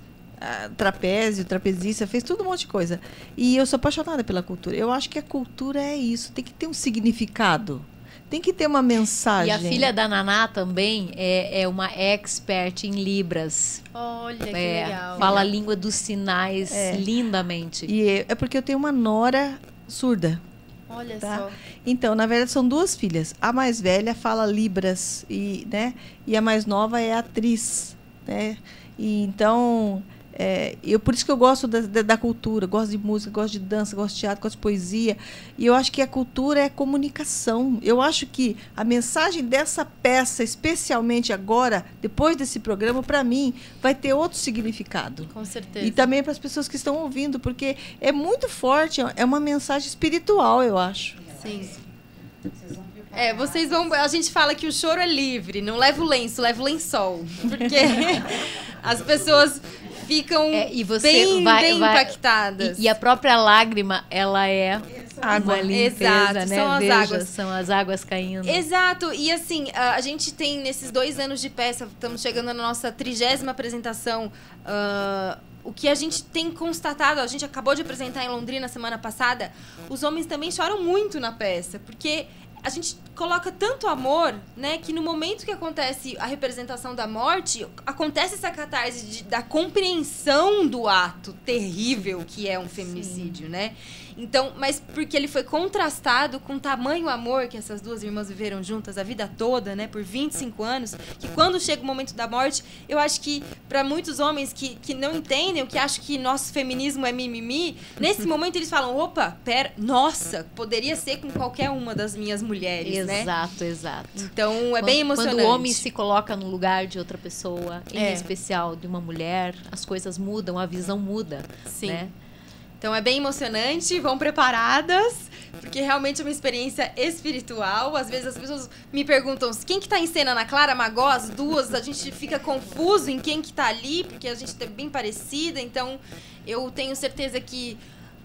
trapézio, trapezista, fez tudo um monte de coisa. E eu sou apaixonada pela cultura. Eu acho que a cultura é isso, tem que ter um significado, tem que ter uma mensagem. E a filha da Naná também é uma expert em Libras. Olha, que legal. Fala a língua dos sinais lindamente. E é porque eu tenho uma nora surda. Olha Tá? só. Então, na verdade, são 2 filhas. A mais velha fala Libras e a mais nova é atriz, né? E então, por isso que eu gosto da cultura, gosto de música, gosto de dança, gosto de teatro, gosto de poesia. E eu acho que a cultura é comunicação. Eu acho que a mensagem dessa peça, especialmente agora, depois desse programa, para mim, vai ter outro significado. Com certeza. E também para as pessoas que estão ouvindo, porque é muito forte, é uma mensagem espiritual, eu acho. Sim. Vocês vão... A gente fala que o choro é livre, não leva o lenço, leva o lençol. Porque as pessoas ficam bem impactadas. E a própria lágrima, ela é uma limpeza, Exato, né? são as Veja, águas. são as águas caindo. Exato, e assim, a gente tem nesses 2 anos de peça, estamos chegando na nossa 30ª apresentação, o que a gente tem constatado, a gente acabou de apresentar em Londrina semana passada, os homens também choram muito na peça, porque a gente coloca tanto amor, né, que no momento que acontece a representação da morte, acontece essa catarse da compreensão do ato terrível que é um feminicídio, né? Então, mas porque ele foi contrastado com tamanho amor que essas 2 irmãs viveram juntas a vida toda, né, por 25 anos, que quando chega o momento da morte, eu acho que para muitos homens que não entendem, que acham que nosso feminismo é mimimi, nesse momento eles falam, opa, nossa, poderia ser com qualquer uma das minhas mulheres, né? Exato. Então, é bem emocionante. Quando o homem se coloca no lugar de outra pessoa, em especial de uma mulher, as coisas mudam, a visão muda. Sim. Né? Então, é bem emocionante, vão preparadas, porque realmente é uma experiência espiritual. Às vezes as pessoas me perguntam quem que tá em cena, Ana Clara, Magó, as duas, a gente fica confuso em quem que tá ali, porque a gente é bem parecida. Então, eu tenho certeza que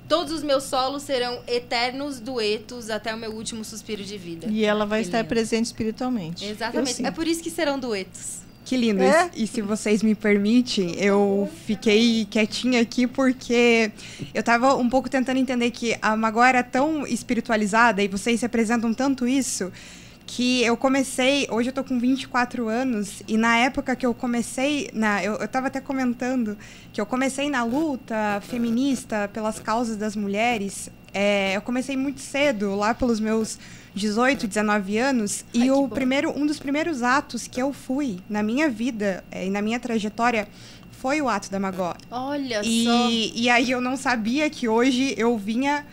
todos os meus solos serão eternos duetos até o meu último suspiro de vida. E ela vai Que estar lindo. presente espiritualmente. Exatamente. É por isso que serão duetos. Que lindo. E se vocês me permitem, eu fiquei quietinha aqui porque eu estava um pouco tentando entender que a Magó era tão espiritualizada e vocês representam tanto isso que eu comecei... Hoje eu tô com 24 anos e na época que eu comecei... Eu estava até comentando que eu comecei na luta feminista pelas causas das mulheres. Eu comecei muito cedo, lá pelos meus 18, 19 anos. E um dos primeiros atos que eu fui na minha vida e na minha trajetória foi o ato da Magó. Olha só. E aí eu não sabia que hoje eu vinha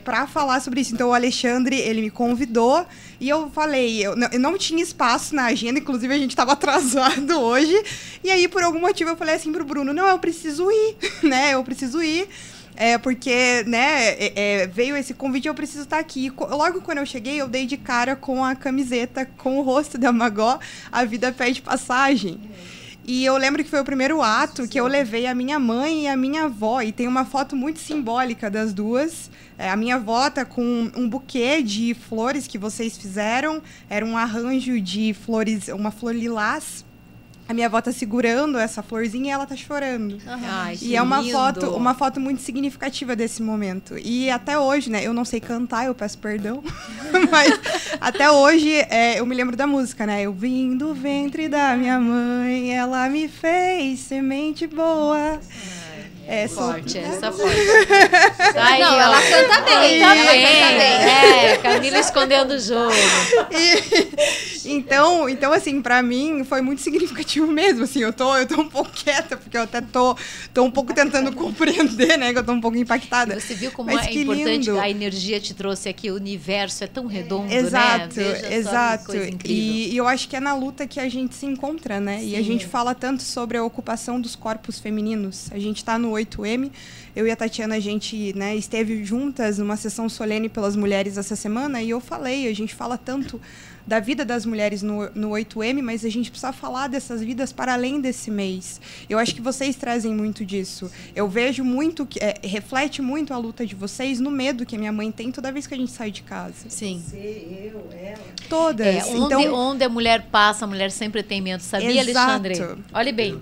para falar sobre isso. Então o Alexandre, ele me convidou e eu falei, eu não tinha espaço na agenda, inclusive a gente estava atrasado hoje. E aí por algum motivo eu falei assim pro Bruno, não, eu preciso ir, né? Eu preciso ir. Porque, né, veio esse convite e eu preciso estar aqui. Logo quando eu cheguei, eu dei de cara com a camiseta com o rosto da Magó, A Vida Pede Passagem. E eu lembro que foi o primeiro ato que eu levei a minha mãe e a minha avó. E tem uma foto muito simbólica das duas. A minha avó tá com um buquê de flores que vocês fizeram. Era um arranjo de flores, uma flor lilás. A minha avó tá segurando essa florzinha e ela tá chorando. Ai, E é uma foto muito significativa desse momento. E até hoje, né? Eu não sei cantar, eu peço perdão. Mas até hoje eu me lembro da música, né? Eu vim do ventre da minha mãe, ela me fez semente boa. Forte, essa forte. Aí, Não, ela canta bem. Canta Ela bem. canta bem. Camila escondendo o jogo. Então, assim, pra mim foi muito significativo mesmo, assim, eu tô um pouco quieta, porque eu até tô um pouco tentando compreender, né, que eu tô um pouco impactada. Você viu como Mas é que importante, lindo. a energia te trouxe aqui, o universo é tão redondo, Exato, né? Veja só que exato. coisa incrível. E eu acho que é na luta que a gente se encontra, né? Sim. E a gente fala tanto sobre a ocupação dos corpos femininos. A gente tá no 8M. Eu e a Tatiana, a gente, né, esteve juntas numa sessão solene pelas mulheres essa semana e eu falei, a gente fala tanto da vida das mulheres no 8M, mas a gente precisa falar dessas vidas para além desse mês. Eu acho que vocês trazem muito disso. Eu vejo muito, reflete muito a luta de vocês no medo que a minha mãe tem toda vez que a gente sai de casa. Sim. Você, eu, ela. Todas. Onde a mulher passa, a mulher sempre tem medo. Sabia, Exato. Alexandre? Olhe bem.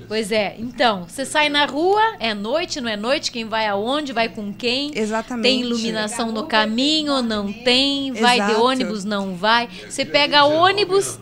Pois é. Então, você sai na rua, é noite, não é noite? Quem vai aonde? Vai com quem? Exatamente. Tem iluminação no caminho? Não tem? Vai de Exato. ônibus? Não vai? Você pega ônibus...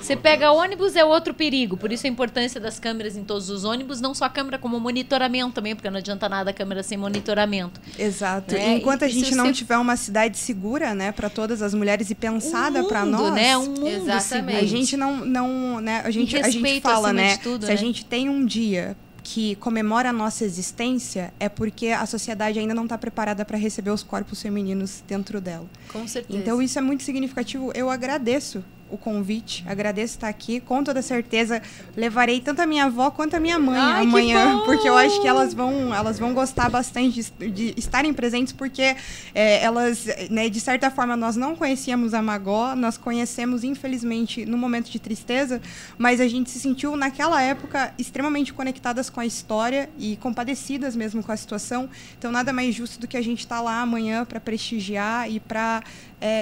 Você pega ônibus, é outro perigo. Por isso a importância das câmeras em todos os ônibus, não só a câmera, como monitoramento também, porque não adianta nada a câmera sem monitoramento. Exato. Né? Enquanto a E gente se não você- tiver uma cidade segura, né, para todas as mulheres e pensada para nós, né? Um mundo Exatamente. seguro. a gente não, né, a gente respeito fala, acima né, de tudo, se a né? gente tem um dia que comemora a nossa existência, é porque a sociedade ainda não está preparada para receber os corpos femininos dentro dela. Com certeza. Então isso é muito significativo. Eu agradeço o convite, agradeço estar aqui. Com toda certeza levarei tanto a minha avó quanto a minha mãe Ai, que amanhã, bom! porque eu acho que elas vão gostar bastante de estarem presentes, porque elas, né, de certa forma, nós não conhecíamos a Magó, nós conhecemos, infelizmente, no momento de tristeza, mas a gente se sentiu, naquela época, extremamente conectadas com a história e compadecidas mesmo com a situação. Então, nada mais justo do que a gente estar lá amanhã para prestigiar e para,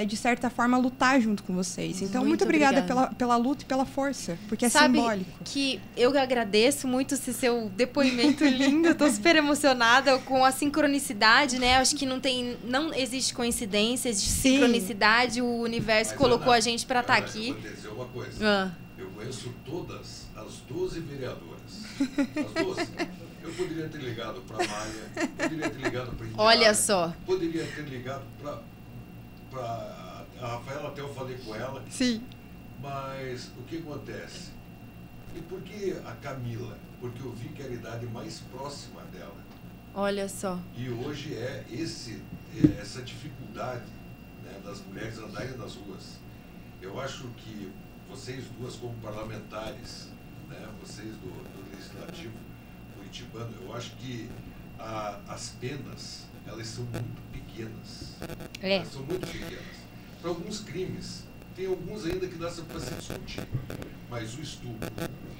de certa forma, lutar junto com vocês. Então, muito obrigada pela luta e pela força, porque é Sabe simbólico. que eu agradeço muito esse seu depoimento lindo, eu tô super emocionada com a sincronicidade, né? Acho que não existe coincidência, existe Sim. sincronicidade, o universo Mas, colocou Ana, a gente para estar aqui. Eu vou dizer uma coisa. Ah. Eu conheço todas as 12 vereadoras. As 12. Eu poderia ter ligado para a Maia, poderia ter ligado para a Olha só. Poderia ter ligado para a Rafaela, até eu falei com ela. Sim. Mas o que acontece? E por que a Camila? Porque eu vi que era a idade mais próxima dela. Olha só. E hoje é essa dificuldade, né, das mulheres andarem nas ruas. Eu acho que vocês duas, como parlamentares, né, vocês do Legislativo curitibano, eu acho que as penas, elas são muito pequenas. É. Elas são muito pequenas. Para alguns crimes, tem alguns ainda que dá para se discutir. Mas o estupro,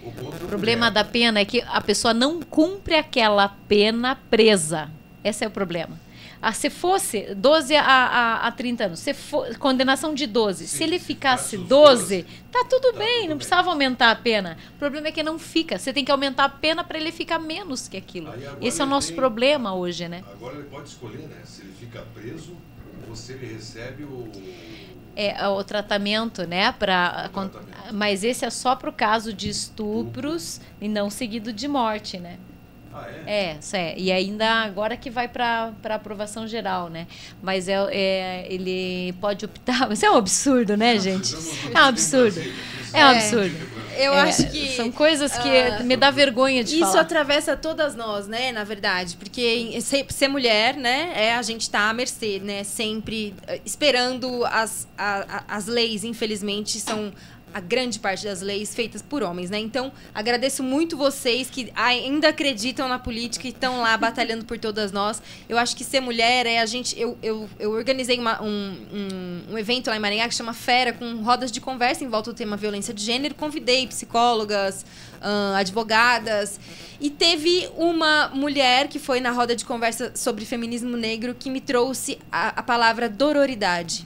o contra O problema da pena é que a pessoa não cumpre aquela pena presa. Esse é o problema. Se fosse 12 a 30 anos, condenação de 12, Sim, se ele ficasse se fosse 12, tá tudo tá bem, tudo não bem. precisava aumentar a pena. O problema é que não fica. Você tem que aumentar a pena para ele ficar menos que aquilo. Aí agora Esse é o ele nosso tem- problema hoje, né? Agora ele pode escolher, né? Se ele fica preso ou se ele recebe o O tratamento, né? tratamento. Mas esse é só para o caso de estupros e não seguido de morte, né? Ah, é? Isso é. E ainda agora que vai para aprovação geral, né? Mas ele pode optar. Isso é um absurdo, né, gente? É um absurdo. É um absurdo. Eu acho que São coisas que me dá vergonha de isso falar. atravessa todas nós, né, na verdade, porque ser mulher, né, a gente tá à mercê, né, sempre esperando as leis, infelizmente, são a grande parte das leis feitas por homens, né? Então, agradeço muito vocês que ainda acreditam na política e estão lá batalhando por todas nós. Eu acho que ser mulher eu organizei um evento lá em Maringá que chama Fera, com rodas de conversa em volta do tema violência de gênero. Convidei psicólogas, advogadas. E teve uma mulher que foi na roda de conversa sobre feminismo negro que me trouxe a palavra dororidade.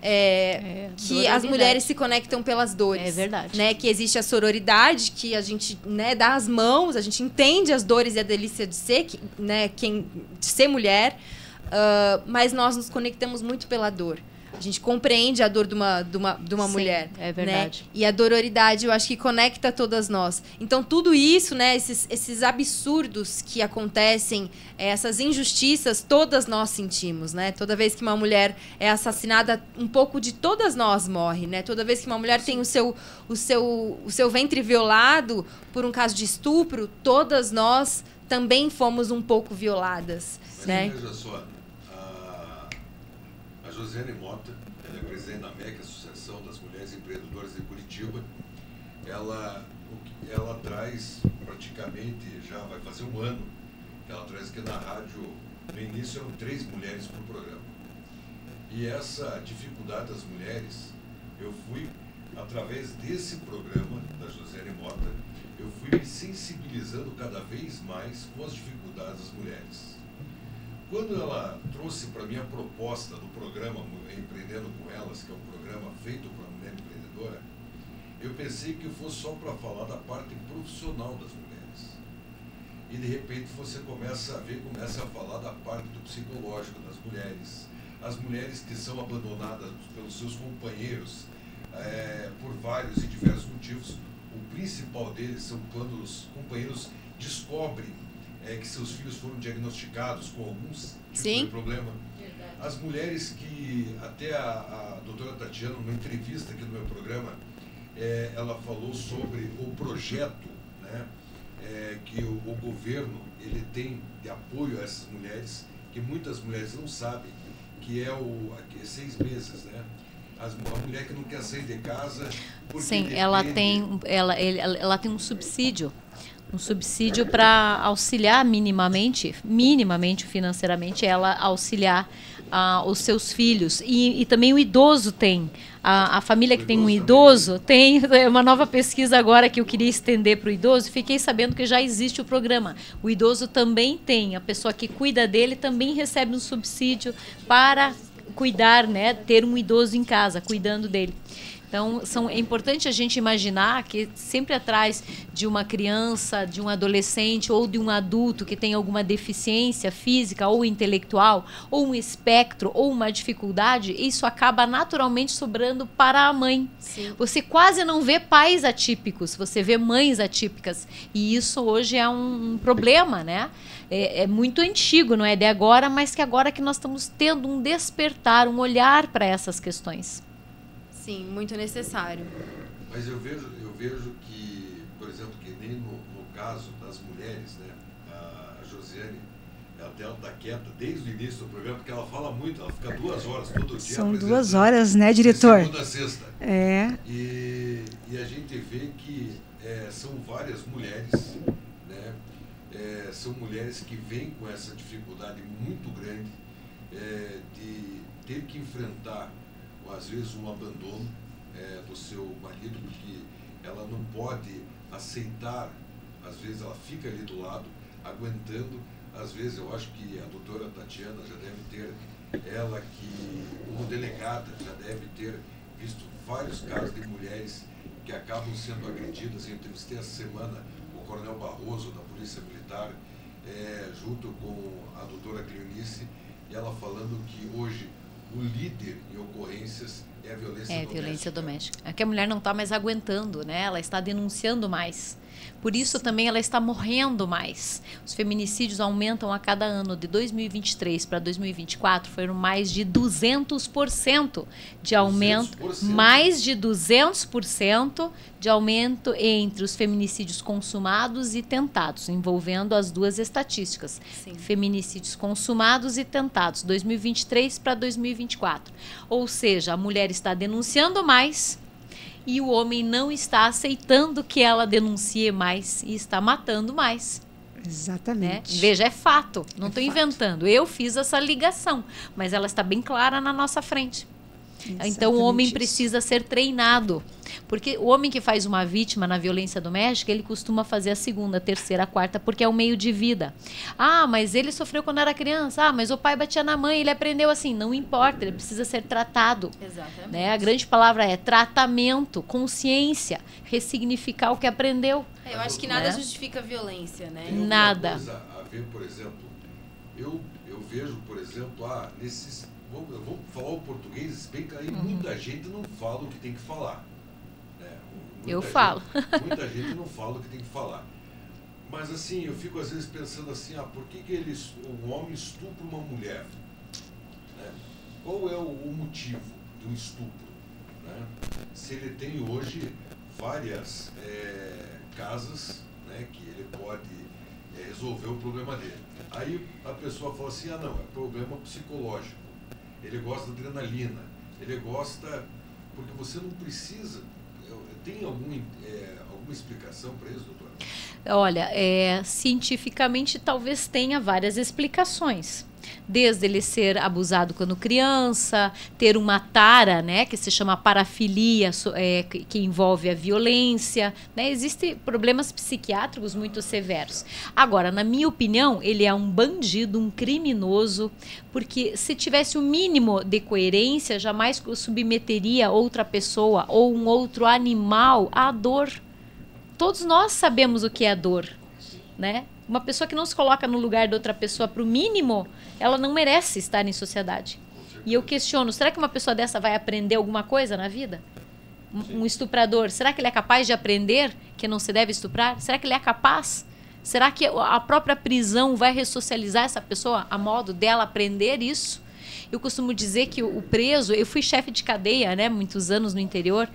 Que dororidade. as mulheres se conectam pelas dores. É verdade. Né? Que existe a sororidade, que a gente, né, dá as mãos, a gente entende as dores e a delícia de ser, de ser mulher, mas nós nos conectamos muito pela dor. A gente compreende a dor de uma Sim, mulher. é verdade. Né? E a dororidade, eu acho que conecta todas nós. Então, tudo isso, né, esses absurdos que acontecem, essas injustiças, todas nós sentimos. Né? Toda vez que uma mulher é assassinada, um pouco de todas nós morre. Né? Toda vez que uma mulher tem o seu ventre violado por um caso de estupro, todas nós também fomos um pouco violadas. Mas Né? veja só, a Josiane Mota, ela é presidente da MEC, Associação das Mulheres Empreendedoras de Curitiba. Ela traz praticamente, já vai fazer um ano, que ela traz que na rádio, no início eram 3 mulheres por programa. E essa dificuldade das mulheres, eu fui, através desse programa da Josiane Mota, eu fui me sensibilizando cada vez mais com as dificuldades das mulheres. Quando ela trouxe para mim a proposta do programa Empreendendo com Elas, que é um programa feito para a mulher empreendedora, eu pensei que fosse só para falar da parte profissional das mulheres. E de repente você começa a falar da parte do psicológico das mulheres, as mulheres que são abandonadas pelos seus companheiros por vários e diversos motivos. O principal deles são quando os companheiros descobrem que seus filhos foram diagnosticados com alguns tipos de problema. Verdade. As mulheres que, até a doutora Tatiana, numa entrevista aqui no meu programa, ela falou sobre o projeto, né, que o governo ele tem de apoio a essas mulheres, que muitas mulheres não sabem, que é 6 meses, né? A mulher que não quer sair de casa... Sim, ela tem um subsídio para auxiliar minimamente financeiramente, ela auxiliar os seus filhos. E também o idoso tem. A família que tem um idoso tem uma nova pesquisa agora que eu queria estender para o idoso. Fiquei sabendo que já existe o programa. O idoso também tem. A pessoa que cuida dele também recebe um subsídio para cuidar, né, ter um idoso em casa, cuidando dele. Então, é importante a gente imaginar que sempre atrás de uma criança, de um adolescente ou de um adulto que tem alguma deficiência física ou intelectual, ou um espectro, ou uma dificuldade, isso acaba naturalmente sobrando para a mãe. Sim. Você quase não vê pais atípicos, você vê mães atípicas. E isso hoje é um problema, né? É muito antigo, não é de agora, mas que agora que nós estamos tendo um despertar, um olhar para essas questões. Sim, muito necessário. Mas eu vejo que, por exemplo, que nem no caso das mulheres, né? A Josiane, ela está quieta desde o início do programa, porque ela fala muito, ela fica 2 horas todo dia. São 2 horas, né, diretor? De segunda a sexta. E a gente vê que são várias mulheres, né? São mulheres que vêm com essa dificuldade muito grande de ter que enfrentar às vezes um abandono do seu marido, porque ela não pode aceitar, às vezes ela fica ali do lado, aguentando. Às vezes eu acho que a doutora Tatiana já deve ter, ela que como delegada já deve ter visto vários casos de mulheres que acabam sendo agredidas. Eu entrevistei essa semana o Coronel Barroso da Polícia Militar, junto com a doutora Cleonice, e ela falando que hoje o líder em ocorrências é a violência doméstica. É violência doméstica. É que a mulher não está mais aguentando, né? Ela está denunciando mais. Por isso também ela está morrendo mais. Os feminicídios aumentam a cada ano. De 2023 para 2024 foram mais de 200% de aumento. 200%. Mais de 200% de aumento entre os feminicídios consumados e tentados, envolvendo as duas estatísticas. Sim. Feminicídios consumados e tentados, 2023 para 2024. Ou seja, a mulher está denunciando mais e o homem não está aceitando que ela denuncie mais e está matando mais. Exatamente. Né? Veja, é fato, não estou inventando. Eu fiz essa ligação, mas ela está bem clara na nossa frente. Exatamente. Então o homem precisa ser treinado, porque o homem que faz uma vítima na violência doméstica, ele costuma fazer a segunda, a terceira, a quarta, porque é o meio de vida. Ah, mas ele sofreu quando era criança. Ah, mas o pai batia na mãe, ele aprendeu assim. Não importa, ele precisa ser tratado. Exatamente. Né? A grande palavra é tratamento, consciência, ressignificar o que aprendeu. Eu acho que nada justifica a violência, né? Tem nada. Coisa a ver, por exemplo, eu vejo, por exemplo, nesses... Vamos falar o português, bem que aí muita gente não fala o que tem que falar. Né? Eu falo. Muita gente não fala o que tem que falar. Mas assim, eu fico às vezes pensando assim, por que um homem estupra uma mulher? Né? Qual é o motivo do estupro? Né? Se ele tem hoje várias casas, né, que ele pode resolver o problema dele. Aí a pessoa fala assim, não, é problema psicológico. Ele gosta de adrenalina, ele gosta... Porque você não precisa... Tem alguma explicação para isso, doutora? Olha, cientificamente talvez tenha várias explicações. Desde ele ser abusado quando criança, ter uma tara, né, que se chama parafilia, que envolve a violência, né? Existem problemas psiquiátricos muito severos. Agora, na minha opinião, ele é um bandido, um criminoso, porque se tivesse o mínimo de coerência, jamais submeteria outra pessoa ou um outro animal à dor. Todos nós sabemos o que é a dor, né? Uma pessoa que não se coloca no lugar de outra pessoa para o mínimo, ela não merece estar em sociedade. E eu questiono, será que uma pessoa dessa vai aprender alguma coisa na vida? Um estuprador, será que ele é capaz de aprender que não se deve estuprar? Será que ele é capaz? Será que a própria prisão vai ressocializar essa pessoa a modo dela aprender isso? Eu costumo dizer que o preso... Eu fui chefe de cadeia, né, muitos anos no interior.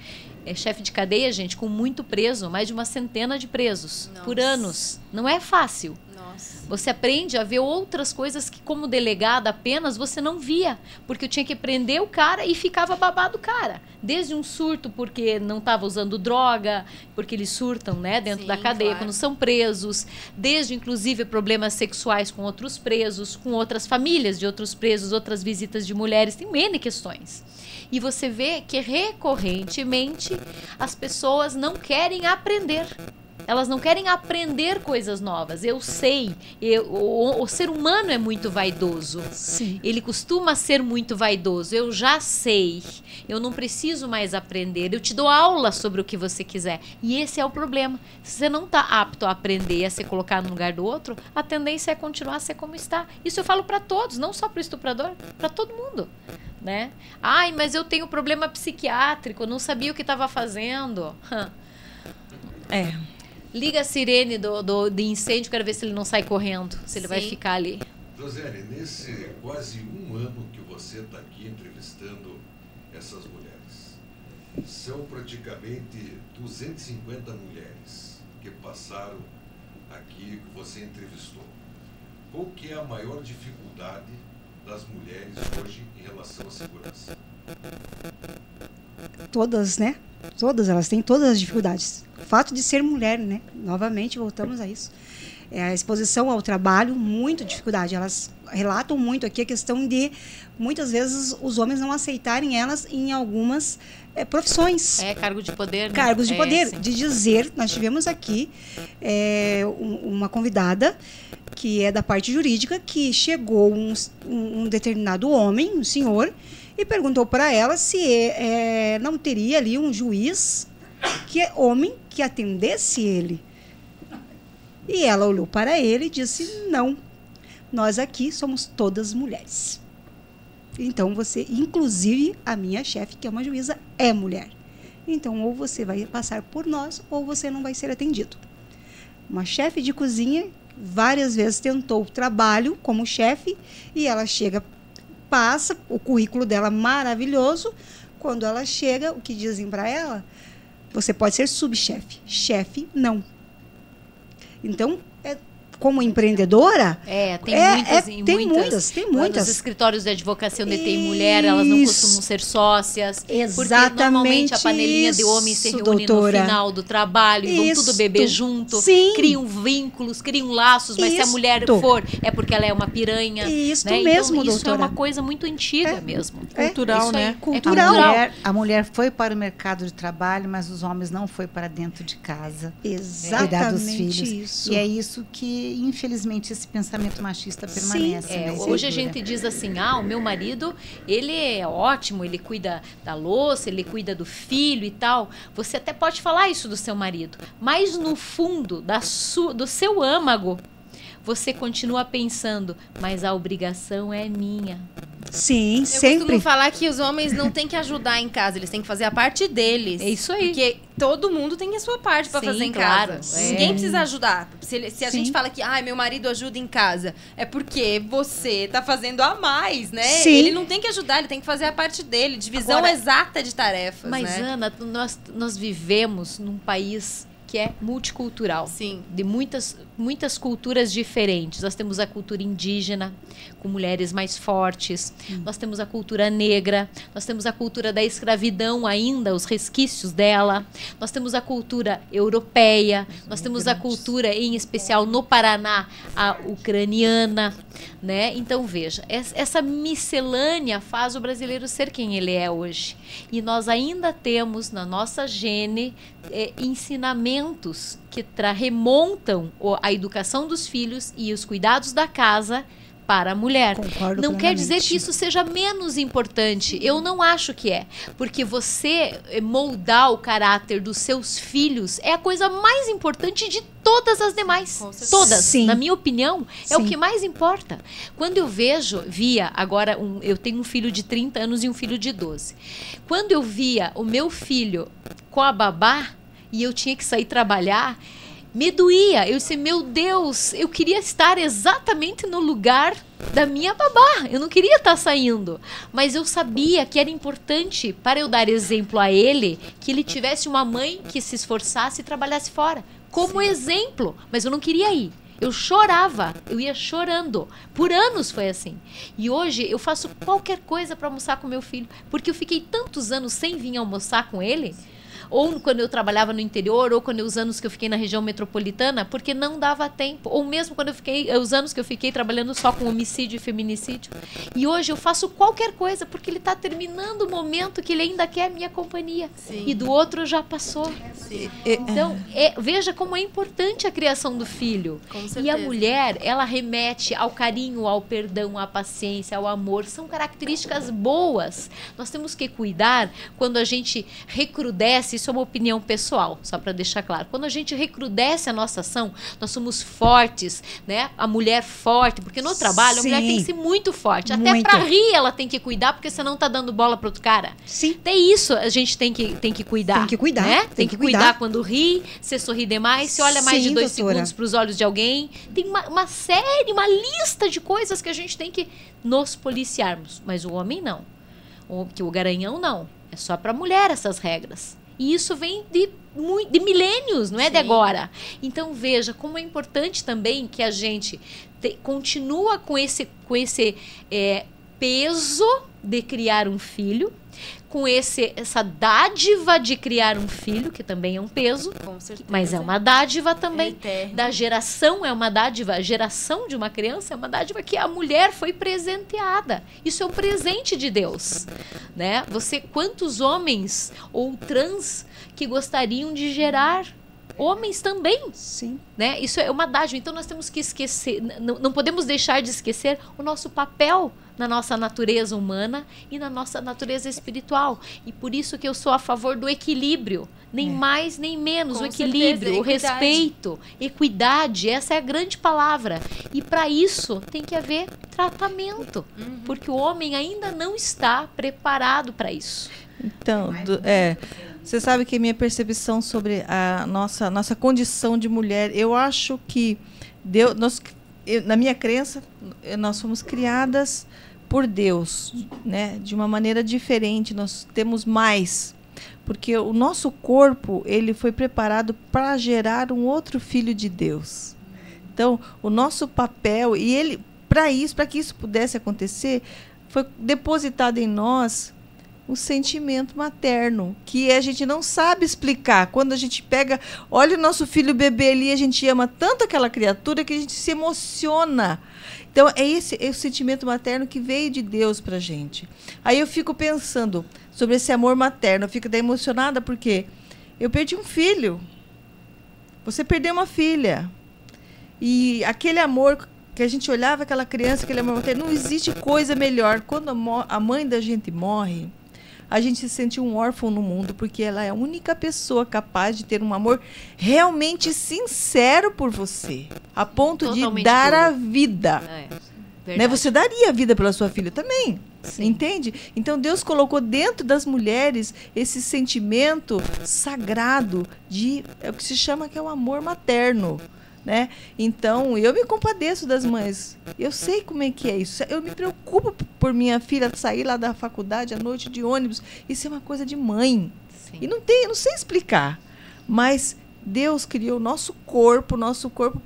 Chefe de cadeia, gente, com muito preso, mais de uma centena de presos por anos. Não é fácil. Nossa. Você aprende a ver outras coisas que, como delegada apenas, você não via. Porque eu tinha que prender o cara e ficava babado o cara. Desde um surto porque não estava usando droga, porque eles surtam, né, dentro da cadeia quando são presos. Desde, inclusive, problemas sexuais com outros presos, com outras famílias de outros presos, outras visitas de mulheres. Tem N questões. E você vê que recorrentemente as pessoas não querem aprender. Elas não querem aprender coisas novas. Eu sei, o ser humano é muito vaidoso. Sim. Ele costuma ser muito vaidoso. Eu já sei, eu não preciso mais aprender. Eu te dou aula sobre o que você quiser. E esse é o problema. Se você não está apto a aprender e a se colocar no lugar do outro, a tendência é continuar a ser como está. Isso eu falo para todos, não só para o estuprador, para todo mundo. Né? Ai, mas eu tenho problema psiquiátrico, eu não sabia o que estava fazendo. Liga a sirene de incêndio, quero ver se ele não sai correndo, se ele vai ficar ali. Josiane, nesse quase um ano que você está aqui entrevistando essas mulheres, são praticamente 250 mulheres que passaram aqui, que você entrevistou. Qual que é a maior dificuldade das mulheres hoje em relação à segurança? Todas, né? Todas, elas têm todas as dificuldades. O fato de ser mulher, né? Novamente, voltamos a isso. A exposição ao trabalho, muita dificuldade. Elas relatam muito aqui a questão de, muitas vezes, os homens não aceitarem elas em algumas profissões. Cargo de poder, né? Cargos de poder. Sim. De dizer, nós tivemos aqui uma convidada que é da parte jurídica, que chegou um determinado homem, um senhor, e perguntou para ela se não teria ali um juiz que é homem que atendesse ele. E ela olhou para ele e disse: não, nós aqui somos todas mulheres. Então você, inclusive a minha chefe, que é uma juíza, é mulher. Então ou você vai passar por nós ou você não vai ser atendido. Uma chefe de cozinha várias vezes tentou trabalho como chefe e ela chega, passa o currículo dela maravilhoso. Quando ela chega, o que dizem para ela? Você pode ser subchefe, chefe não. Então, como empreendedora, tem muitas. Quando os escritórios de advocacia onde tem mulher, elas não costumam ser sócias. Exatamente. Porque normalmente a panelinha de homens se reúne no final do trabalho e vão tudo beber junto. Sim. Criam vínculos, criam laços, mas se a mulher for, é porque ela é uma piranha. Isso né? mesmo, então, isso doutora. é uma coisa muito antiga mesmo. Cultural, né? Cultural. A mulher foi para o mercado de trabalho, mas os homens não foi para dentro de casa. Exatamente cuidar dos filhos. isso. E é isso que, infelizmente, esse pensamento machista permanece. Sim. Né, hoje a gente diz assim, o meu marido, ele é ótimo, ele cuida da louça, ele cuida do filho e tal. Você até pode falar isso do seu marido, mas no fundo do seu âmago, você continua pensando, mas a obrigação é minha. Sim, Eu sempre. costumo falar que os homens não têm que ajudar em casa, eles têm que fazer a parte deles. É isso aí. Porque todo mundo tem a sua parte para Sim, fazer em claro. casa. Ninguém precisa ajudar. Se a Sim. gente fala que meu marido ajuda em casa, é porque você tá fazendo a mais, né? Sim. Ele não tem que ajudar, ele tem que fazer a parte dele. Divisão Agora, exata de tarefas, Mas, né? Ana, nós vivemos num país que é multicultural. Sim. De muitas culturas diferentes. Nós temos a cultura indígena, com mulheres mais fortes. Nós temos a cultura negra. Nós temos a cultura da escravidão ainda, os resquícios dela. Nós temos a cultura europeia. Nós temos a cultura, em especial no Paraná, a ucraniana, né? Então, veja, essa miscelânea faz o brasileiro ser quem ele é hoje. E nós ainda temos na nossa gene ensinamentos que remontam a educação dos filhos e os cuidados da casa para a mulher. Concordo Não quer dizer plenamente. que isso seja menos importante. Eu não acho que é. Porque você moldar o caráter dos seus filhos é a coisa mais importante de todas as demais. Com certeza. Todas. Sim. Na minha opinião, é o Sim. que mais importa. Quando eu via, agora eu tenho um filho de 30 anos e um filho de 12. Quando eu via o meu filho com a babá e eu tinha que sair trabalhar, me doía. Eu disse, meu Deus, eu queria estar exatamente no lugar da minha babá. Eu não queria estar saindo. Mas eu sabia que era importante para eu dar exemplo a ele, que ele tivesse uma mãe que se esforçasse e trabalhasse fora. Como exemplo. Mas eu não queria ir. Eu chorava, eu ia chorando. Por anos foi assim. E hoje eu faço qualquer coisa para almoçar com meu filho. Porque eu fiquei tantos anos sem vir almoçar com ele, ou quando eu trabalhava no interior, ou quando os anos que eu fiquei na região metropolitana, porque não dava tempo. Ou mesmo quando os anos que eu fiquei trabalhando só com homicídio e feminicídio. E hoje eu faço qualquer coisa, porque ele está terminando o momento que ele ainda quer a minha companhia. Sim. E do outro já passou. Sim. Então, veja como é importante a criação do filho. Com E a certeza. mulher, ela remete ao carinho, ao perdão, à paciência, ao amor. São características boas. Nós temos que cuidar quando a gente recrudesce. Isso é uma opinião pessoal, só para deixar claro. Quando a gente recrudesce a nossa ação, nós somos fortes, né? A mulher forte, porque no trabalho a mulher tem que ser muito forte. Até Muito. para rir ela tem que cuidar, porque senão tá dando bola para outro cara. Sim. Até isso a gente tem que cuidar. Tem que cuidar, Né? tem Tem que que cuidar cuidar. quando ri, você sorri demais, você olha mais Sim, de 2 doutora. segundos para os olhos de alguém. Tem uma série, uma lista de coisas que a gente tem que nos policiarmos. Mas o homem não. O garanhão não. É só para a mulher essas regras. E isso vem de milênios, não é de agora. Então veja como é importante também que a gente continua com esse peso de criar um filho, com essa dádiva de criar um filho, que também é um peso, Com certeza. mas é uma dádiva também. eterno. Da geração é uma dádiva. A geração de uma criança é uma dádiva que a mulher foi presenteada. Isso é um presente de Deus, né? Quantos homens ou trans que gostariam de gerar homens também, Sim. né? Isso é uma dádiva. Então nós temos que esquecer, não podemos deixar de esquecer o nosso papel na nossa natureza humana e na nossa natureza espiritual. E por isso que eu sou a favor do equilíbrio, nem mais nem menos, Com o equilíbrio, certeza, o respeito, equidade, essa é a grande palavra. E para isso tem que haver tratamento, porque o homem ainda não está preparado para isso. Então, você sabe que minha percepção sobre a nossa condição de mulher, eu acho que Deus, na minha crença, nós fomos criadas por Deus, né? De uma maneira diferente, nós temos mais, porque o nosso corpo ele foi preparado para gerar um outro filho de Deus. Então, o nosso papel e ele para que isso pudesse acontecer, foi depositado em nós um sentimento materno, que a gente não sabe explicar. Quando a gente olha o nosso filho bebê ali, a gente ama tanto aquela criatura que a gente se emociona. Então, é o sentimento materno que veio de Deus pra gente. Aí eu fico pensando sobre esse amor materno, eu fico daí emocionada porque eu perdi um filho. Você perdeu uma filha. E aquele amor que a gente olhava aquela criança, aquele amor materno, não existe coisa melhor. Quando a mãe da gente morre, a gente se sente um órfão no mundo, porque ela é a única pessoa capaz de ter um amor realmente sincero por você, a ponto Totalmente de dar puro. a vida. Né? Você daria a vida pela sua filha também, entende? Então Deus colocou dentro das mulheres esse sentimento sagrado é o que se chama que é o amor materno. Né? Então, eu me compadeço das mães. Eu sei como é que é isso. Eu me preocupo por minha filha sair lá da faculdade à noite de ônibus. Isso é uma coisa de mãe. Sim. E não sei explicar. Mas Deus criou o nosso corpo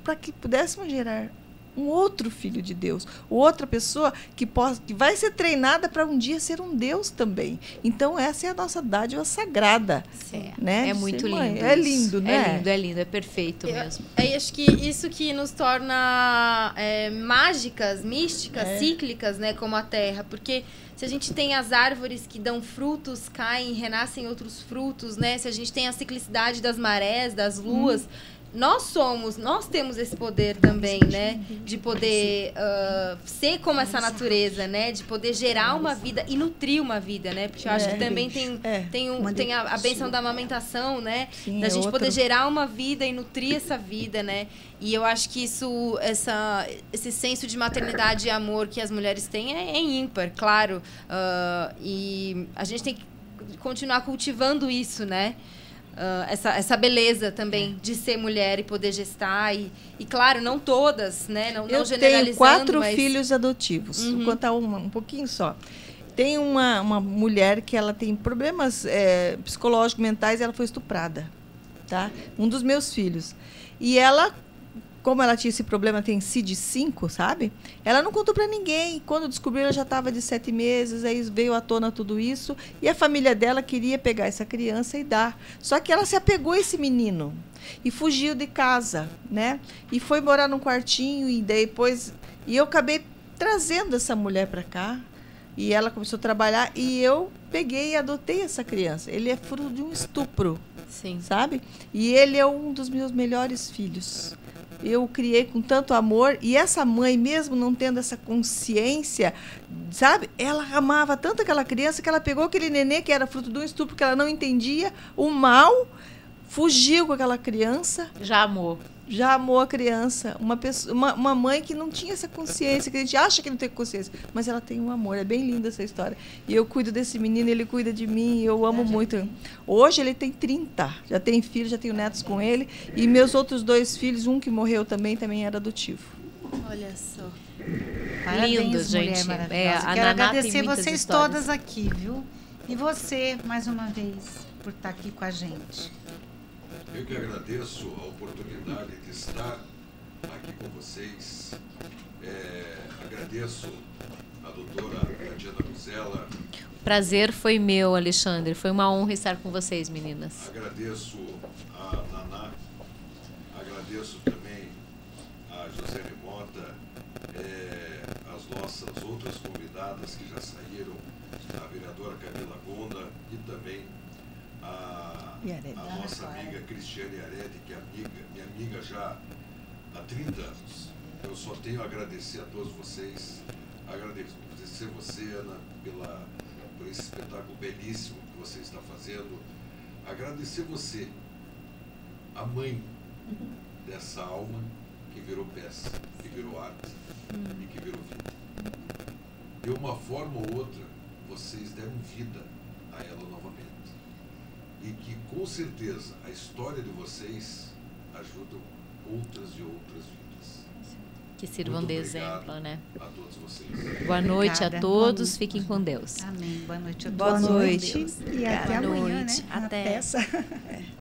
para que pudéssemos gerar um outro filho de Deus, outra pessoa que vai ser treinada para um dia ser um Deus também. Então essa é a nossa dádiva sagrada, né? É muito lindo. É lindo, né? É lindo, é perfeito mesmo. Acho que isso que nos torna mágicas, místicas, cíclicas, né, como a Terra, porque se a gente tem as árvores que dão frutos, caem, renascem outros frutos, né? Se a gente tem a ciclicidade das marés, das luas, nós temos esse poder também, né? De poder ser como essa natureza, né? De poder gerar uma vida e nutrir uma vida, né? Porque eu acho que também tem a bênção da amamentação, né? Sim, da gente poder gerar uma vida e nutrir essa vida, né? E eu acho que esse senso de maternidade e amor que as mulheres têm é ímpar, claro. E a gente tem que continuar cultivando isso, né? Essa beleza também de ser mulher e poder gestar. E claro, não todas, né? Não generalizando. Eu tenho 4 filhos adotivos. Vou contar um pouquinho só. Tem uma mulher que ela tem problemas psicológicos, mentais, e ela foi estuprada. Tá? Um dos meus filhos. E ela, como ela tinha esse problema, tem CID-5, sabe? Ela não contou para ninguém. Quando descobriu, ela já estava de 7 meses, aí veio à tona tudo isso. E a família dela queria pegar essa criança e dar. Só que ela se apegou a esse menino e fugiu de casa, né? E foi morar num quartinho e depois... E eu acabei trazendo essa mulher para cá. E ela começou a trabalhar e eu peguei e adotei essa criança. Ele é fruto de um estupro, sabe? E ele é um dos meus melhores filhos. Eu o criei com tanto amor e essa mãe, mesmo não tendo essa consciência, sabe? Ela amava tanto aquela criança que ela pegou aquele nenê que era fruto de um estupro que ela não entendia, o mal, fugiu com aquela criança. Já amou a criança. Uma mãe que não tinha essa consciência, que a gente acha que não tem consciência, mas ela tem um amor. É bem linda essa história. E eu cuido desse menino, ele cuida de mim, eu amo muito. Hoje ele tem 30, já tem filho, já tenho netos com ele. E meus outros 2 filhos, um que morreu também era adotivo. Olha só. Parabéns, Lindo, gente. Quero agradecer vocês todas aqui, viu? E você, mais uma vez, por estar aqui com a gente. Eu que agradeço a oportunidade de estar aqui com vocês. Agradeço a doutora Tatiana Mizella. Prazer foi meu, Alexandre. Foi uma honra estar com vocês, meninas. Agradeço a Naná. Agradeço também a José Mota, as nossas outras convidadas que já saíram, a vereadora Camila Gonda e também a nossa amiga Cristiane Arete, que é minha amiga já há 30 anos. Eu só tenho a agradecer a todos vocês, agradecer você, Ana, por esse espetáculo belíssimo que você está fazendo, agradecer você, a mãe dessa alma que virou peça, que virou arte e que virou vida. De uma forma ou outra, vocês deram vida a ela novamente. E que, com certeza, a história de vocês ajuda outras e outras vidas. Que sirvam de exemplo, né? A todos vocês. Boa noite a todos, fiquem com Deus. Amém. Boa noite a todos. Boa noite. E até Boa amanhã, noite. né? Até. Na peça.